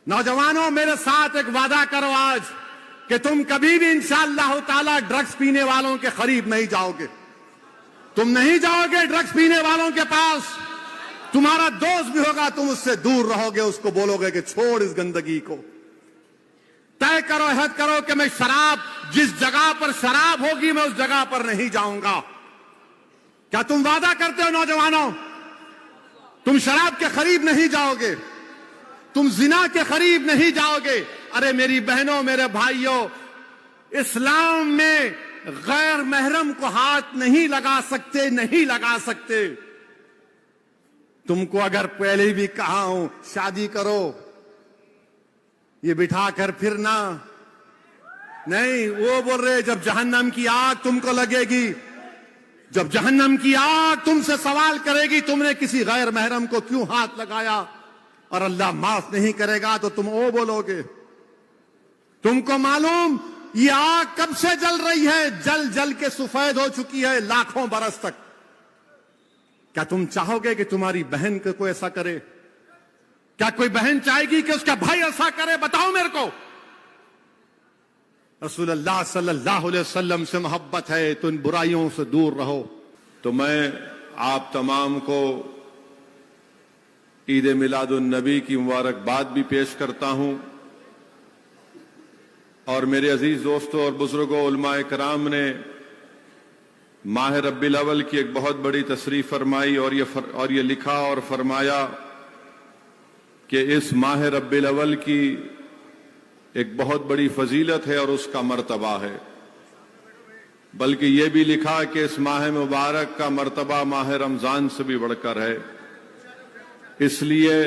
نوجوانوں میرے ساتھ ایک وعدہ کرو آج کہ تم کبھی بھی انشاءاللہ تعالی ڈرگز پینے والوں کے قریب نہیں جاؤ گے. تم نہیں جاؤ گے ڈرگز پینے والوں کے پاس. تمہارا دوست بھی ہوگا تم اس سے دور رہو گے, اس کو بولو گے کہ چھوڑ اس گندگی کو. طے کرو, عہد کرو کہ میں شراب, جس جگہ پر شراب ہوگی میں اس جگہ پر نہیں جاؤں گا. کیا تم وعدہ کرتے ہو نوجوانوں؟ تم شراب کے قریب نہیں جاؤ گے, تم زنا کے قریب نہیں جاؤ گے. ارے میری بہنوں, میرے بھائیوں, اسلام میں غیر محرم کو ہاتھ نہیں لگا سکتے, نہیں لگا سکتے. تم کو اگر پہلے بھی کہا ہوں شادی کرو, یہ بٹھا کر پھرنا نہیں. وہ بول رہے جب جہنم کی آگ تم کو لگے گی, جب جہنم کی آگ تم سے سوال کرے گی تم نے کسی غیر محرم کو کیوں ہاتھ لگایا, اور اللہ معاف نہیں کرے گا, تو تم او بولو گے. تم کو معلوم یہ آگ کب سے جل رہی ہے؟ جل جل کے سفید ہو چکی ہے لاکھوں برس تک. کیا تم چاہو گے کہ تمہاری بہن کو کوئی ایسا کرے؟ کیا کوئی بہن چاہے گی کہ اس کا بھائی ایسا کرے؟ بتاؤ میرے کو. رسول اللہ صلی اللہ علیہ وسلم سے محبت ہے تو ان برائیوں سے دور رہو. تو میں آپ تمام کو عید میلاد النبی کی مبارکباد بھی پیش کرتا ہوں, اور میرے عزیز دوستوں اور بزرگوں, علماء کرام نے ماہ ربیع الاول کی ایک بہت بڑی تصریح فرمائی اور یہ لکھا اور فرمایا کہ اس ماہ ربیع الاول کی ایک بہت بڑی فضیلت ہے اور اس کا مرتبہ ہے. بلکہ یہ بھی لکھا کہ اس ماہ مبارک کا مرتبہ ماہ رمضان سے بھی بڑھ کر ہے, اس لیے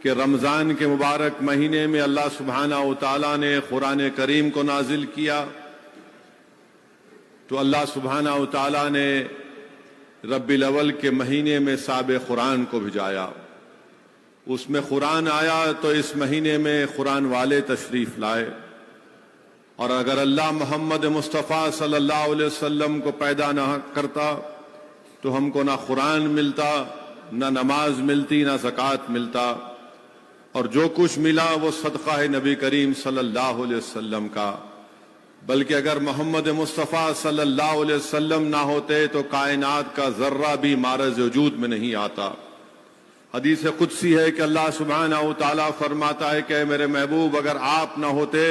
کہ رمضان کے مبارک مہینے میں اللہ سبحانہ و تعالیٰ نے قرآن کریم کو نازل کیا, تو اللہ سبحانہ و تعالیٰ نے ربیع الاول کے مہینے میں صاحب قرآن کو بھیجایا. اس میں قرآن آیا تو اس مہینے میں قرآن والے تشریف لائے. اور اگر اللہ محمد مصطفیٰ صلی اللہ علیہ وسلم کو پیدا نہ کرتا تو ہم کو نہ قرآن ملتا, نہ نماز ملتی, نہ زکوٰۃ ملتا, اور جو کچھ ملا وہ صدقہ ہے نبی کریم صلی اللہ علیہ وسلم کا. بلکہ اگر محمد مصطفیٰ صلی اللہ علیہ وسلم نہ ہوتے تو کائنات کا ذرہ بھی معرض وجود میں نہیں آتا. حدیث قدسی ہے کہ اللہ سبحانہ و تعالیٰ فرماتا ہے کہ اے میرے محبوب, اگر آپ نہ ہوتے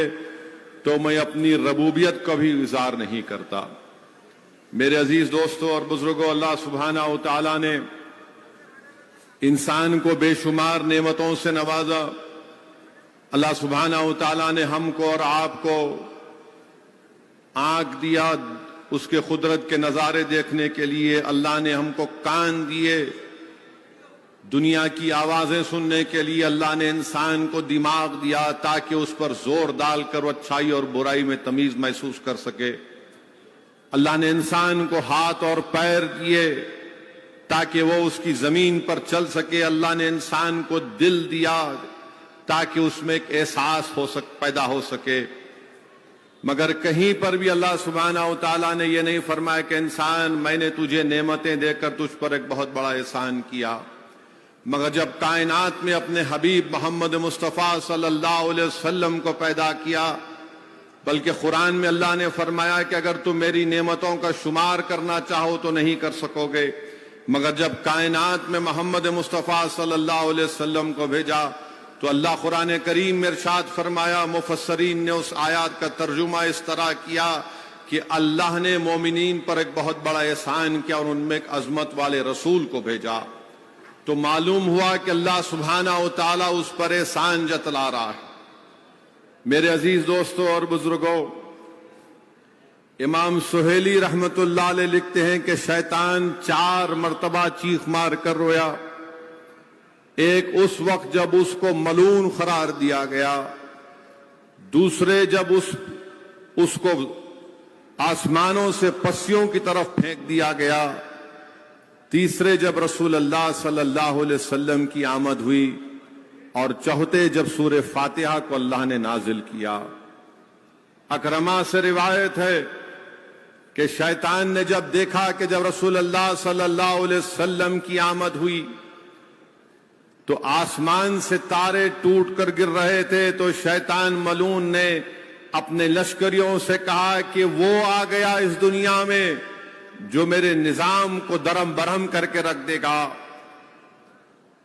تو میں اپنی ربوبیت کا بھی اظہار نہیں کرتا. میرے عزیز دوستوں اور بزرگوں, اللہ سبحانہ و تعالیٰ نے انسان کو بے شمار نعمتوں سے نوازا. اللہ سبحانہ و تعالیٰ نے ہم کو اور آپ کو آنکھ دیا اس کے قدرت کے نظارے دیکھنے کے لیے. اللہ نے ہم کو کان دیے دنیا کی آوازیں سننے کے لیے. اللہ نے انسان کو دماغ دیا تاکہ اس پر زور ڈال کر وہ اچھائی اور برائی میں تمیز محسوس کر سکے. اللہ نے انسان کو ہاتھ اور پیر دیے تاکہ وہ اس کی زمین پر چل سکے. اللہ نے انسان کو دل دیا تاکہ اس میں ایک احساس پیدا ہو سکے. مگر کہیں پر بھی اللہ سبحانہ و تعالیٰ نے یہ نہیں فرمایا کہ انسان میں نے تجھے نعمتیں دے کر تجھ پر ایک بہت بڑا احسان کیا. مگر جب کائنات میں اپنے حبیب محمد مصطفیٰ صلی اللہ علیہ وسلم کو پیدا کیا, بلکہ قرآن میں اللہ نے فرمایا کہ اگر تم میری نعمتوں کا شمار کرنا چاہو تو نہیں کر سکو گے. مگر جب کائنات میں محمد مصطفیٰ صلی اللہ علیہ وسلم کو بھیجا تو اللہ قرآن کریم میں ارشاد فرمایا, مفسرین نے اس آیات کا ترجمہ اس طرح کیا کہ اللہ نے مومنین پر ایک بہت بڑا احسان کیا اور ان میں ایک عظمت والے رسول کو بھیجا. تو معلوم ہوا کہ اللہ سبحانہ و تعالیٰ اس پر احسان جتلا رہا ہے. میرے عزیز دوستوں اور بزرگوں, امام سہیلی رحمت اللہ علیہ لکھتے ہیں کہ شیطان 4 مرتبہ چیخ مار کر رویا. ایک اس وقت جب اس کو ملعون قرار دیا گیا, دوسرے جب اس کو آسمانوں سے پسیوں کی طرف پھینک دیا گیا, تیسرے جب رسول اللہ صلی اللہ علیہ وسلم کی آمد ہوئی, اور چوتھے جب سورہ فاتحہ کو اللہ نے نازل کیا. اکرمہ سے روایت ہے کہ شیطان نے جب دیکھا کہ جب رسول اللہ صلی اللہ علیہ وسلم کی آمد ہوئی تو آسمان سے تارے ٹوٹ کر گر رہے تھے، تو شیطان ملعون نے اپنے لشکریوں سے کہا کہ وہ آ گیا اس دنیا میں جو میرے نظام کو درم برہم کر کے رکھ دے گا۔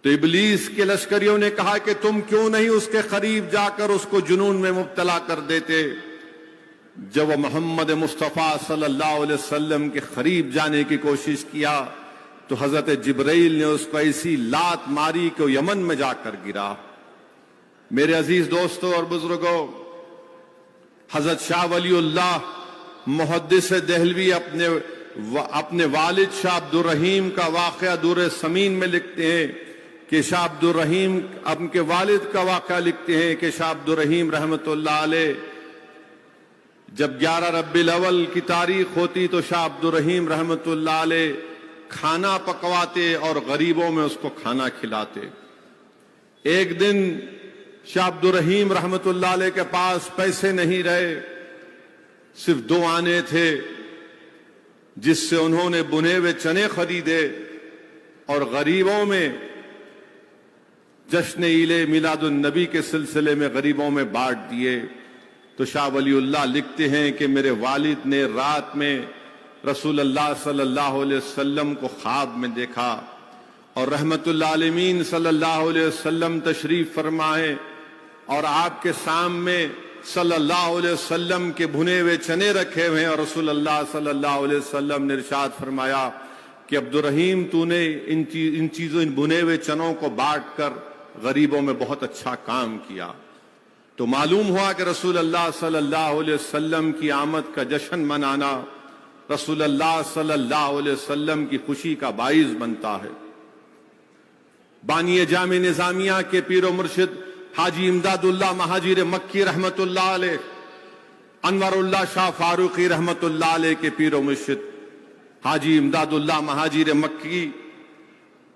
تو ابلیس کے لشکریوں نے کہا کہ تم کیوں نہیں اس کے قریب جا کر اس کو جنون میں مبتلا کر دیتے۔ جب وہ محمد مصطفیٰ صلی اللہ علیہ وسلم کے قریب جانے کی کوشش کیا تو حضرت جبرائیل نے اس کو ایسی لات ماری کہ وہ یمن میں جا کر گرا۔ میرے عزیز دوستوں اور بزرگوں، حضرت شاہ ولی اللہ محدث دہلوی اپنے والد شاہ عبد الرحیم کا واقعہ دور سمین میں لکھتے ہیں کہ شاہ عبد الرحیم ان کے والد کا واقعہ لکھتے ہیں کہ شاہ عبد الرحیم رحمت اللہ علیہ جب 11 ربیع الاول کی تاریخ ہوتی تو شاہ عبد الرحیم رحمت اللہ علیہ کھانا پکواتے اور غریبوں میں اس کو کھانا کھلاتے۔ ایک دن شاہ عبد الرحیم رحمت اللہ علیہ کے پاس پیسے نہیں رہے، صرف 2 آنے تھے جس سے انہوں نے بنے ہوئے چنے خریدے اور غریبوں میں جشن عید میلاد النبی کے سلسلے میں غریبوں میں بانٹ دیے۔ تو شاہ ولی اللہ لکھتے ہیں کہ میرے والد نے رات میں رسول اللہ صلی اللہ علیہ وسلم کو خواب میں دیکھا اور رحمت اللہ علیہ صلی اللہ علیہ وسلم تشریف فرمائے اور آپ کے سامنے صلی اللہ علیہ وسلم کے بھنے ہوئے چنے رکھے ہوئے ہیں، اور رسول اللہ صلی اللہ علیہ وسلم نے ارشاد فرمایا کہ عبد الرحیم تو نے ان بھنے ہوئے چنوں کو بانٹ کر غریبوں میں بہت اچھا کام کیا۔ تو معلوم ہوا کہ رسول اللہ صلی اللہ علیہ وسلم کی آمد کا جشن منانا رسول اللہ صلی اللہ علیہ وسلم کی خوشی کا باعث بنتا ہے۔ بانی جامع نظامیہ کے پیر و مرشد حاجی امداد اللہ مہاجر مکی رحمت اللہ علیہ، انور اللہ شاہ فاروقی رحمت اللہ علیہ کے پیر و مرشد حاجی امداد اللہ مہاجر مکی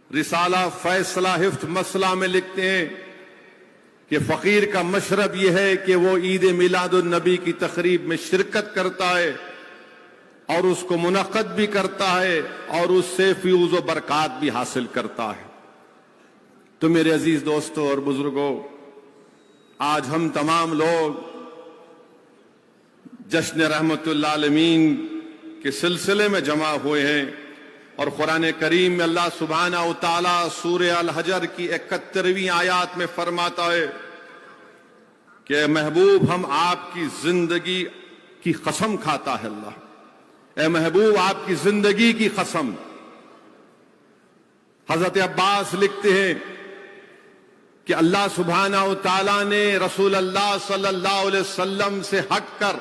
رسالہ فیصلہ حفظ مسئلہ میں لکھتے ہیں کہ فقیر کا مشرب یہ ہے کہ وہ عید میلاد النبی کی تقریب میں شرکت کرتا ہے اور اس کو منعقد بھی کرتا ہے اور اس سے فیوز و برکات بھی حاصل کرتا ہے۔ تو میرے عزیز دوستوں اور بزرگوں، آج ہم تمام لوگ جشن رحمت اللہ علیہ کے سلسلے میں جمع ہوئے ہیں، اور قرآن کریم میں اللہ سبحانہ و تعالی سورہ الحجر کی 71ویں آیات میں فرماتا ہے کہ اے محبوب ہم آپ کی زندگی کی قسم کھاتا ہے اللہ، اے محبوب آپ کی زندگی کی قسم۔ حضرت عباس لکھتے ہیں کہ اللہ سبحانہ و تعالی نے رسول اللہ صلی اللہ علیہ وسلم سے ہٹ کر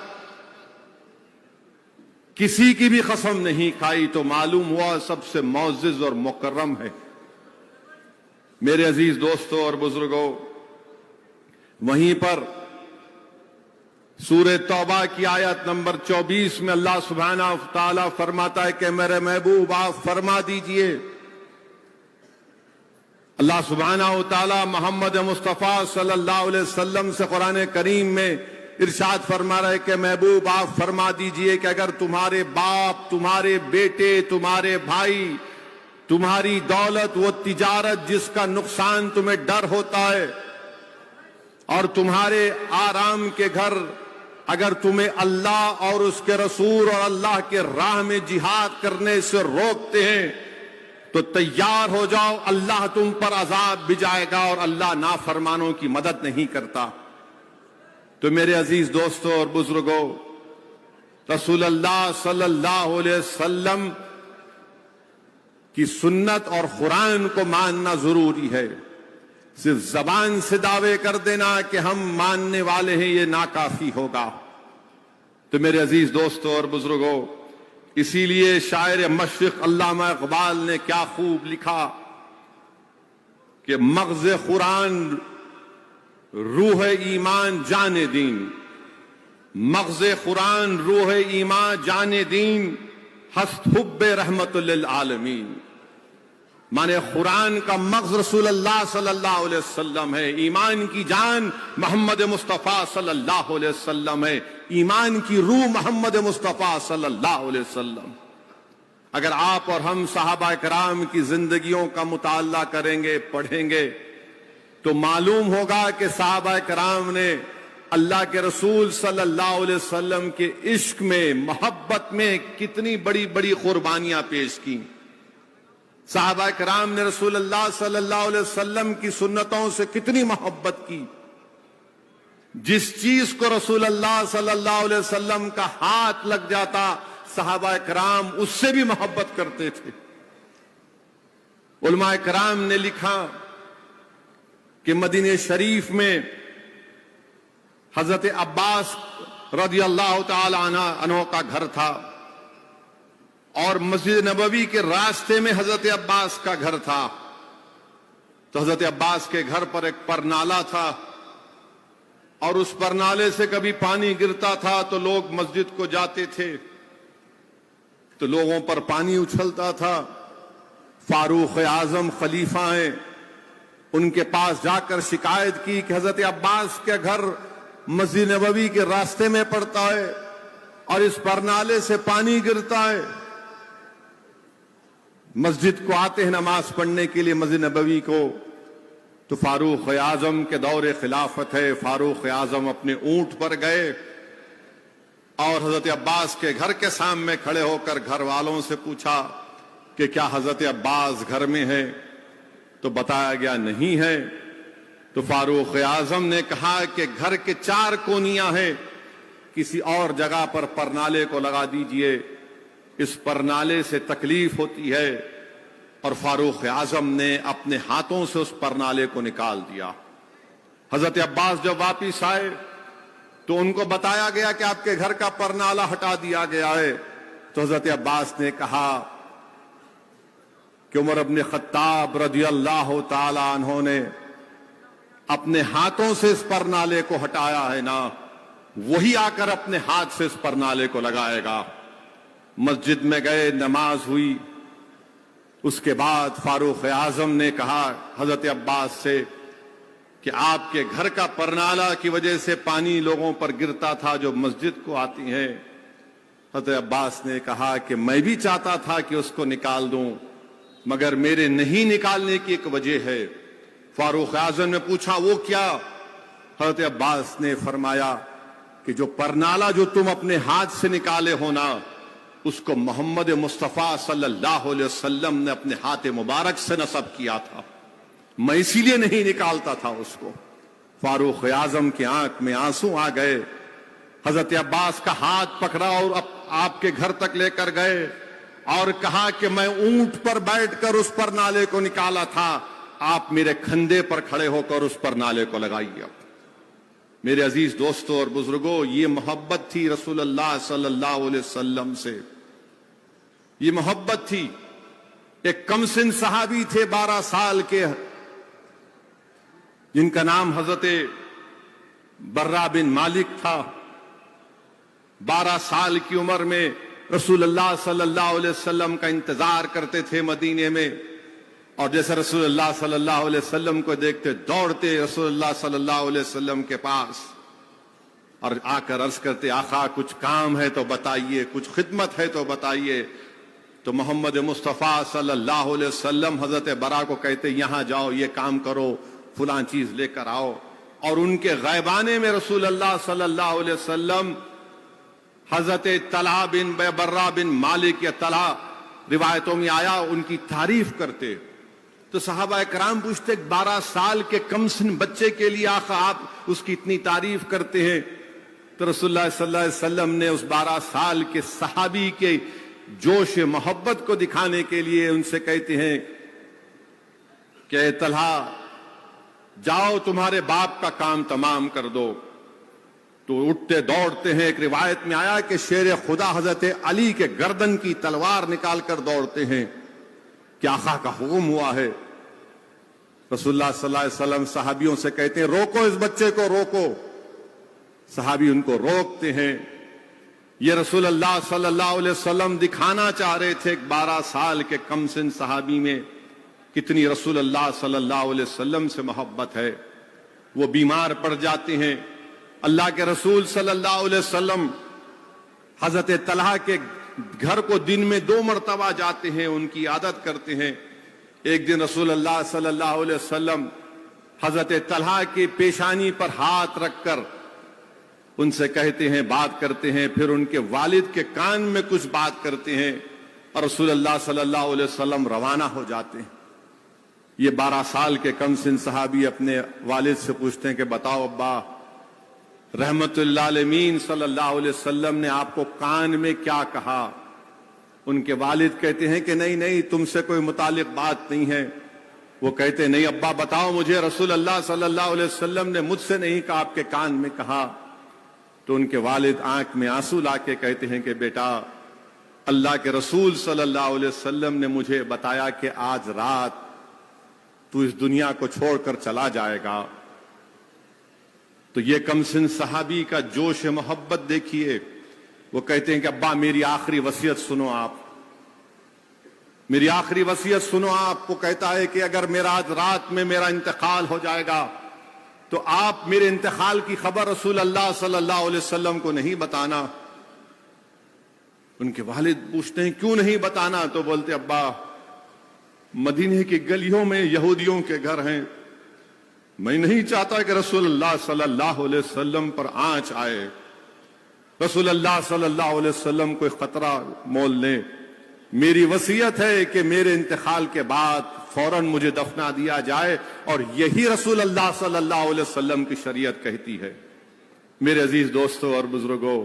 کسی کی بھی قسم نہیں کھائی، تو معلوم ہوا سب سے معزز اور مکرم ہے۔ میرے عزیز دوستوں اور بزرگوں، وہیں پر سورہ توبہ کی آیت نمبر 24 میں اللہ سبحانہ و تعالی فرماتا ہے کہ میرے محبوب آپ فرما دیجئے۔ اللہ سبحانہ و تعالی محمد مصطفیٰ صلی اللہ علیہ وسلم سے قرآن کریم میں ارشاد فرما رہے کہ محبوب آپ فرما دیجئے کہ اگر تمہارے باپ، تمہارے بیٹے، تمہارے بھائی، تمہاری دولت، وہ تجارت جس کا نقصان تمہیں ڈر ہوتا ہے، اور تمہارے آرام کے گھر اگر تمہیں اللہ اور اس کے رسول اور اللہ کے راہ میں جہاد کرنے سے روکتے ہیں تو تیار ہو جاؤ، اللہ تم پر عذاب بھجائے گا اور اللہ نافرمانوں کی مدد نہیں کرتا۔ تو میرے عزیز دوستوں اور بزرگوں، رسول اللہ صلی اللہ علیہ وسلم کی سنت اور قرآن کو ماننا ضروری ہے۔ صرف زبان سے دعوے کر دینا کہ ہم ماننے والے ہیں یہ ناکافی ہوگا۔ تو میرے عزیز دوستوں اور بزرگوں، اسی لیے شاعر مشرق علامہ اقبال نے کیا خوب لکھا کہ مغز قرآن روح ایمان جان دین، مغز قرآن روح ایمان جان دین، ہست حب رحمت للعالمین۔ مانے قرآن کا مغز رسول اللہ صلی اللہ علیہ وسلم ہے، ایمان کی جان محمد مصطفیٰ صلی اللہ علیہ وسلم ہے، ایمان کی روح محمد مصطفیٰ صلی اللہ علیہ وسلم۔ اگر آپ اور ہم صحابہ کرام کی زندگیوں کا مطالعہ کریں گے، پڑھیں گے، تو معلوم ہوگا کہ صحابہ کرام نے اللہ کے رسول صلی اللہ علیہ وسلم کے عشق میں، محبت میں کتنی بڑی بڑی قربانیاں پیش کی۔ صحابہ کرام نے رسول اللہ صلی اللہ علیہ وسلم کی سنتوں سے کتنی محبت کی۔ جس چیز کو رسول اللہ صلی اللہ علیہ وسلم کا ہاتھ لگ جاتا، صحابہ کرام اس سے بھی محبت کرتے تھے۔ علماء کرام نے لکھا کہ مدینہ شریف میں حضرت عباس رضی اللہ تعالی عنہ کا گھر تھا، اور مسجد نبوی کے راستے میں حضرت عباس کا گھر تھا۔ تو حضرت عباس کے گھر پر ایک پرنالہ تھا، اور اس پرنالے سے کبھی پانی گرتا تھا تو لوگ مسجد کو جاتے تھے تو لوگوں پر پانی اچھلتا تھا۔ فاروق اعظم خلیفہ ہیں، ان کے پاس جا کر شکایت کی کہ حضرت عباس کے گھر مسجد نبوی کے راستے میں پڑتا ہے اور اس پرنالے سے پانی گرتا ہے۔ مسجد کو آتے ہیں نماز پڑھنے کے لیے مسجد نبوی کو، تو فاروق اعظم کے دور خلافت ہے، فاروق اعظم اپنے اونٹ پر گئے اور حضرت عباس کے گھر کے سامنے کھڑے ہو کر گھر والوں سے پوچھا کہ کیا حضرت عباس گھر میں ہے؟ تو بتایا گیا نہیں ہے۔ تو فاروق اعظم نے کہا کہ گھر کے 4 کونیاں ہیں، کسی اور جگہ پر پرنالے کو لگا دیجئے، اس پرنالے سے تکلیف ہوتی ہے۔ اور فاروق اعظم نے اپنے ہاتھوں سے اس پرنالے کو نکال دیا۔ حضرت عباس جب واپس آئے تو ان کو بتایا گیا کہ آپ کے گھر کا پرنالہ ہٹا دیا گیا ہے۔ تو حضرت عباس نے کہا کہ عمر بن خطاب رضی اللہ تعالی عنہ نے اپنے ہاتھوں سے اس پرنالے کو ہٹایا ہے نا، وہی آ کر اپنے ہاتھ سے اس پرنالے کو لگائے گا۔ مسجد میں گئے، نماز ہوئی۔ اس کے بعد فاروق اعظم نے کہا حضرت عباس سے کہ آپ کے گھر کا پرنالہ کی وجہ سے پانی لوگوں پر گرتا تھا جو مسجد کو آتی ہیں۔ حضرت عباس نے کہا کہ میں بھی چاہتا تھا کہ اس کو نکال دوں، مگر میرے نہیں نکالنے کی ایک وجہ ہے۔ فاروق اعظم نے پوچھا وہ کیا؟ حضرت عباس نے فرمایا کہ جو پرنالہ جو تم اپنے ہاتھ سے نکالے ہو نا، اس کو محمد مصطفیٰ صلی اللہ علیہ وسلم نے اپنے ہاتھ مبارک سے نصب کیا تھا، میں اسی لیے نہیں نکالتا تھا اس کو۔ فاروق اعظم کی آنکھ میں آنسو آ گئے۔ حضرت عباس کا ہاتھ پکڑا اور آپ کے گھر تک لے کر گئے اور کہا کہ میں اونٹ پر بیٹھ کر اس پرنالے کو نکالا تھا، آپ میرے کھندے پر کھڑے ہو کر اس پرنالے کو لگائیے۔ میرے عزیز دوستوں اور بزرگوں، یہ محبت تھی رسول اللہ صلی اللہ علیہ وسلم سے، یہ محبت تھی۔ ایک کم سن صحابی تھے 12 سال کے، جن کا نام حضرت برہ بن مالک تھا۔ 12 سال کی عمر میں رسول اللہ صلی اللہ علیہ وسلم کا انتظار کرتے تھے مدینے میں، اور جیسے رسول اللہ صلی اللہ علیہ وسلم کو دیکھتے دوڑتے رسول اللہ صلی اللہ علیہ وسلم کے پاس اور آ کر عرض کرتے آقا کچھ کام ہے تو بتائیے، کچھ خدمت ہے تو بتائیے۔ تو محمد مصطفیٰ صلی اللہ علیہ وسلم حضرت برا کو کہتے یہاں جاؤ، یہ کام کرو، فلاں چیز لے کر آؤ، اور ان کے غیبانے میں رسول اللہ صلی اللہ علیہ وسلم حضرت طلحہ بن برہ بن مالک یا طلحہ روایتوں میں آیا ان کی تعریف کرتے۔ تو صحابہ کرام پوچھتے 12 سال کے کم سن بچے کے لیے آقا آپ اس کی اتنی تعریف کرتے ہیں؟ تو رسول اللہ صلی اللہ علیہ وسلم نے اس 12 سال کے صحابی کے جوش محبت کو دکھانے کے لیے ان سے کہتے ہیں کہ اے طلحہ جاؤ تمہارے باپ کا کام تمام کر دو۔ تو اٹھتے دوڑتے ہیں۔ ایک روایت میں آیا کہ شیر خدا حضرت علی کے گردن کی تلوار نکال کر دوڑتے ہیں کہ آقا کا حکم ہوا ہے۔ رسول اللہ صلی اللہ علیہ وسلم صحابیوں سے کہتے ہیں روکو اس بچے کو، روکو۔ صحابی ان کو روکتے ہیں۔ یہ رسول اللہ صلی اللہ علیہ وسلم دکھانا چاہ رہے تھے 12 سال کے کم سن صحابی میں کتنی رسول اللہ صلی اللہ علیہ وسلم سے محبت ہے۔ وہ بیمار پڑ جاتے ہیں۔ اللہ کے رسول صلی اللہ علیہ وسلم حضرت طلحہ کے گھر کو دن میں 2 مرتبہ جاتے ہیں، ان کی عادت کرتے ہیں۔ ایک دن رسول اللہ صلی اللہ علیہ وسلم حضرت طلحہ کی پیشانی پر ہاتھ رکھ کر ان سے کہتے ہیں، بات کرتے ہیں، پھر ان کے والد کے کان میں کچھ بات کرتے ہیں اور رسول اللہ صلی اللہ علیہ وسلم روانہ ہو جاتے ہیں۔ یہ 12 سال کے کم سن صحابی اپنے والد سے پوچھتے ہیں کہ بتاؤ ابا، رحمت اللہ علیہ صلی اللہ علیہ وسلم نے آپ کو کان میں کیا کہا؟ ان کے والد کہتے ہیں کہ نہیں تم سے کوئی متعلق بات نہیں ہے۔ وہ کہتے ہیں نہیں ابا بتاؤ مجھے، رسول اللہ صلی اللہ علیہ وسلم نے مجھ سے نہیں کہا، آپ کے کان میں کہا۔ تو ان کے والد آنکھ میں آنسو لا کے کہتے ہیں کہ بیٹا، اللہ کے رسول صلی اللہ علیہ وسلم نے مجھے بتایا کہ آج رات تو اس دنیا کو چھوڑ کر چلا جائے گا۔ تو یہ کم سن صحابی کا جوش محبت دیکھیے۔ وہ کہتے ہیں کہ ابا میری آخری وصیت سنو، آپ میری آخری وصیت سنو۔ آپ کو کہتا ہے کہ اگر میرا آج رات میں میرا انتقال ہو جائے گا تو آپ میرے انتقال کی خبر رسول اللہ صلی اللہ علیہ وسلم کو نہیں بتانا۔ ان کے والد پوچھتے ہیں کیوں نہیں بتانا؟ تو بولتے ابا مدینے کی گلیوں میں یہودیوں کے گھر ہیں، میں نہیں چاہتا کہ رسول اللہ صلی اللہ علیہ وسلم پر آنچ آئے، رسول اللہ صلی اللہ علیہ وسلم کوئی خطرہ مول لیں۔ میری وصیت ہے کہ میرے انتقال کے بعد فوراً مجھے دفنا دیا جائے، اور یہی رسول اللہ صلی اللہ علیہ وسلم کی شریعت کہتی ہے۔ میرے عزیز دوستوں اور بزرگوں،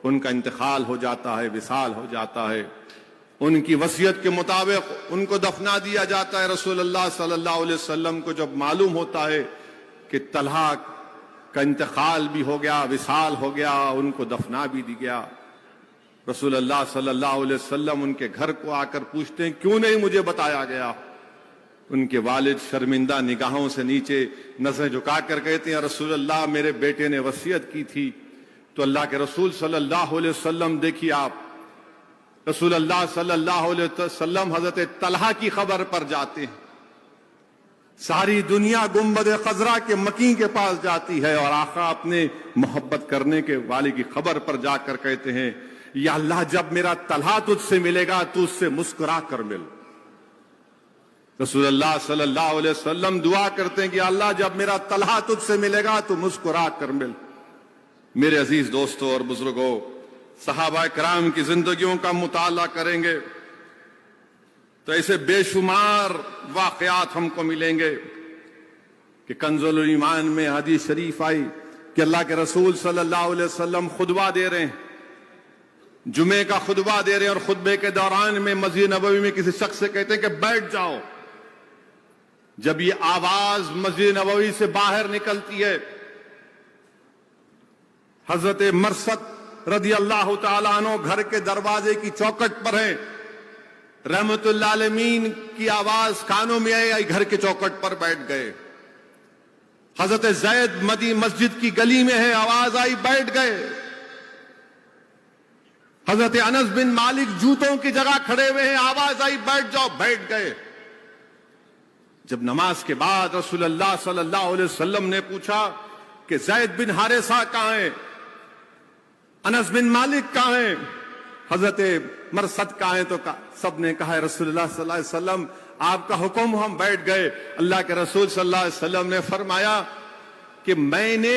ان کا انتقال ہو جاتا ہے، وصال ہو جاتا ہے، ان کی وصیت کے مطابق ان کو دفنا دیا جاتا ہے۔ رسول اللہ صلی اللہ علیہ وسلم کو جب معلوم ہوتا ہے کہ طلحہ کا انتقال بھی ہو گیا، وصال ہو گیا، ان کو دفنا بھی دی گیا، رسول اللہ صلی اللہ علیہ وسلم ان کے گھر کو آ کر پوچھتے ہیں کیوں نہیں مجھے بتایا گیا؟ ان کے والد شرمندہ نگاہوں سے نیچے نظریں جھکا کر کہتے ہیں رسول اللہ میرے بیٹے نے وصیت کی تھی۔ تو اللہ کے رسول صلی اللہ علیہ وسلم، دیکھیے آپ، رسول اللہ صلی اللہ علیہ وسلم حضرت طلحہ کی خبر پر جاتے ہیں۔ ساری دنیا گنبد خضرا کے مکیں کے پاس جاتی ہے اور آقا اپنے محبت کرنے کے والے کی خبر پر جا کر کہتے ہیں یا اللہ جب میرا طلحہ تجھ سے ملے گا تو اس سے مسکرا کر مل۔ رسول اللہ صلی اللہ علیہ وسلم دعا کرتے ہیں کہ اللہ جب میرا طلحہ تجھ سے ملے گا تو مسکرا کر مل۔ میرے عزیز دوستوں اور بزرگوں، صحابہ کرام کی زندگیوں کا مطالعہ کریں گے تو ایسے بے شمار واقعات ہم کو ملیں گے کہ کنز الایمان میں حدیث شریف آئی کہ اللہ کے رسول صلی اللہ علیہ وسلم خطبہ دے رہے ہیں، جمعے کا خطبہ دے رہے ہیں، اور خطبے کے دوران میں مسجد نبوی میں کسی شخص سے کہتے ہیں کہ بیٹھ جاؤ۔ جب یہ آواز مسجد نبوی سے باہر نکلتی ہے، حضرت مرثد رضی اللہ تعالیٰ عنہ گھر کے دروازے کی چوکٹ پر ہیں، رحمت اللہ علیہ کی آواز کانوں میں آئی، گھر کے چوکٹ پر بیٹھ گئے۔ حضرت زید مسجد کی گلی میں ہے، آواز آئی، بیٹھ گئے۔ حضرت انس بن مالک جوتوں کی جگہ کھڑے ہوئے ہیں، آواز آئی، بیٹھ جاؤ، بیٹھ گئے۔ جب نماز کے بعد رسول اللہ صلی اللہ علیہ وسلم نے پوچھا کہ زید بن حارثہ کہاں ہیں، انس بن مالک کہاں ہیں، حضرت مرثد کہاں ہیں، تو سب نے کہا رسول اللہ صلی اللہ علیہ وسلم آپ کا حکم، ہم بیٹھ گئے۔ اللہ کے رسول صلی اللہ علیہ وسلم نے فرمایا کہ میں نے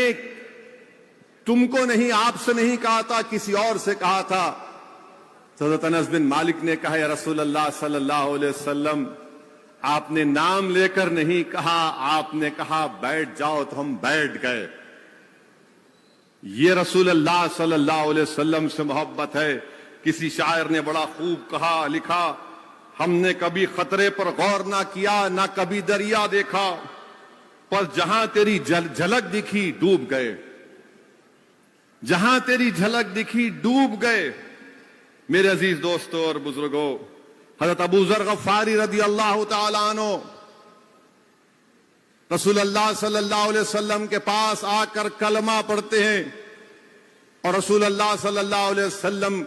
تم کو نہیں، آپ سے نہیں کہا تھا، کسی اور سے کہا تھا۔ حضرت انس بن مالک نے کہا یا رسول اللہ صلی اللہ علیہ وسلم آپ نے نام لے کر نہیں کہا، آپ نے کہا بیٹھ جاؤ تو ہم بیٹھ گئے۔ یہ رسول اللہ صلی اللہ علیہ وسلم سے محبت ہے۔ کسی شاعر نے بڑا خوب کہا، لکھا، ہم نے کبھی خطرے پر غور نہ کیا، نہ کبھی دریا دیکھا، پر جہاں تیری جھلک دکھی ڈوب گئے، جہاں تیری جھلک دکھی ڈوب گئے۔ میرے عزیز دوستوں اور بزرگوں، حضرت ابو ذر غفاری رضی اللہ تعالیٰ عنہ رسول اللہ صلی اللہ علیہ وسلم کے پاس آ کر کلمہ پڑھتے ہیں، اور رسول اللہ صلی اللہ علیہ وسلم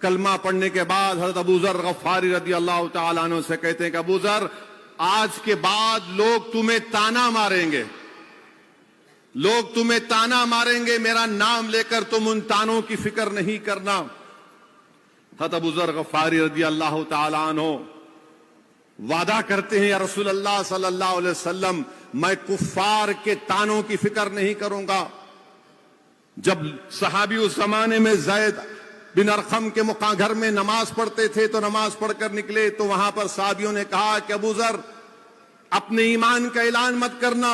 کلمہ پڑھنے کے بعد حضرت ابو ذر غفاری رضی اللہ تعالیٰ عنہ سے کہتے ہیں کہ ابو ذر آج کے بعد لوگ تمہیں تانا ماریں گے، لوگ تمہیں تانا ماریں گے، میرا نام لے کر تم ان تانوں کی فکر نہیں کرنا۔ حضرت ابو ذر غفاری رضی اللہ تعالیٰ عنہ وعدہ کرتے ہیں یا رسول اللہ صلی اللہ علیہ وسلم میں کفار کے تانوں کی فکر نہیں کروں گا. جب صحابی اس زمانے میں زید بن ارقم کے گھر میں نماز پڑھتے تھے تو نماز پڑھ کر نکلے تو وہاں پر صحابیوں نے کہا کہ ابو ذر اپنے ایمان کا اعلان مت کرنا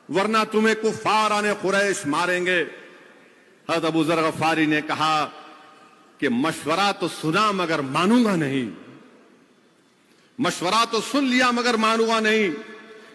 ورنہ تمہیں کفاران قریش ماریں گے. حضرت ابو ذر غفاری نے کہا کہ مشورہ تو سنا مگر مانوں گا نہیں. مشورہ تو سن لیا مگر مانوں گا نہیں،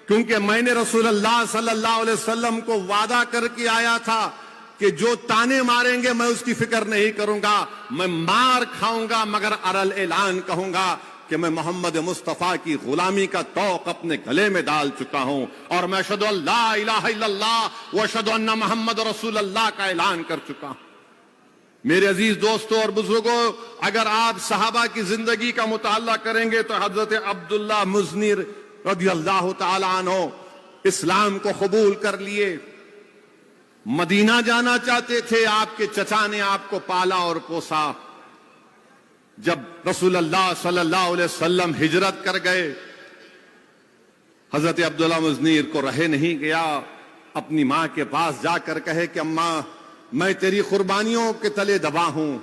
کیونکہ میں نے رسول اللہ صلی اللہ علیہ وسلم کو وعدہ کر کے آیا تھا کہ جو تانے ماریں گے میں اس کی فکر نہیں کروں گا، میں مار کھاؤں گا مگر ارل اعلان کہوں گا کہ میں محمد مصطفیٰ کی غلامی کا طوق اپنے گلے میں ڈال چکا ہوں اور میں اشہدو ان لا الہ الا اللہ و اشہدو ان محمد رسول اللہ کا اعلان کر چکا ہوں. میرے عزیز دوستوں اور بزرگوں، اگر آپ صحابہ کی زندگی کا مطالعہ کریں گے تو حضرت عبداللہ مزنی رضی اللہ تعالی عنہ اسلام کو قبول کر لیے، مدینہ جانا چاہتے تھے، آپ کے چچا نے آپ کو پالا اور پوسا. جب رسول اللہ صلی اللہ علیہ وسلم ہجرت کر گئے، حضرت عبداللہ مزنیر کو رہے نہیں گیا، اپنی ماں کے پاس جا کر کہے کہ اماں میں تیری قربانیوں کے تلے دبا ہوں،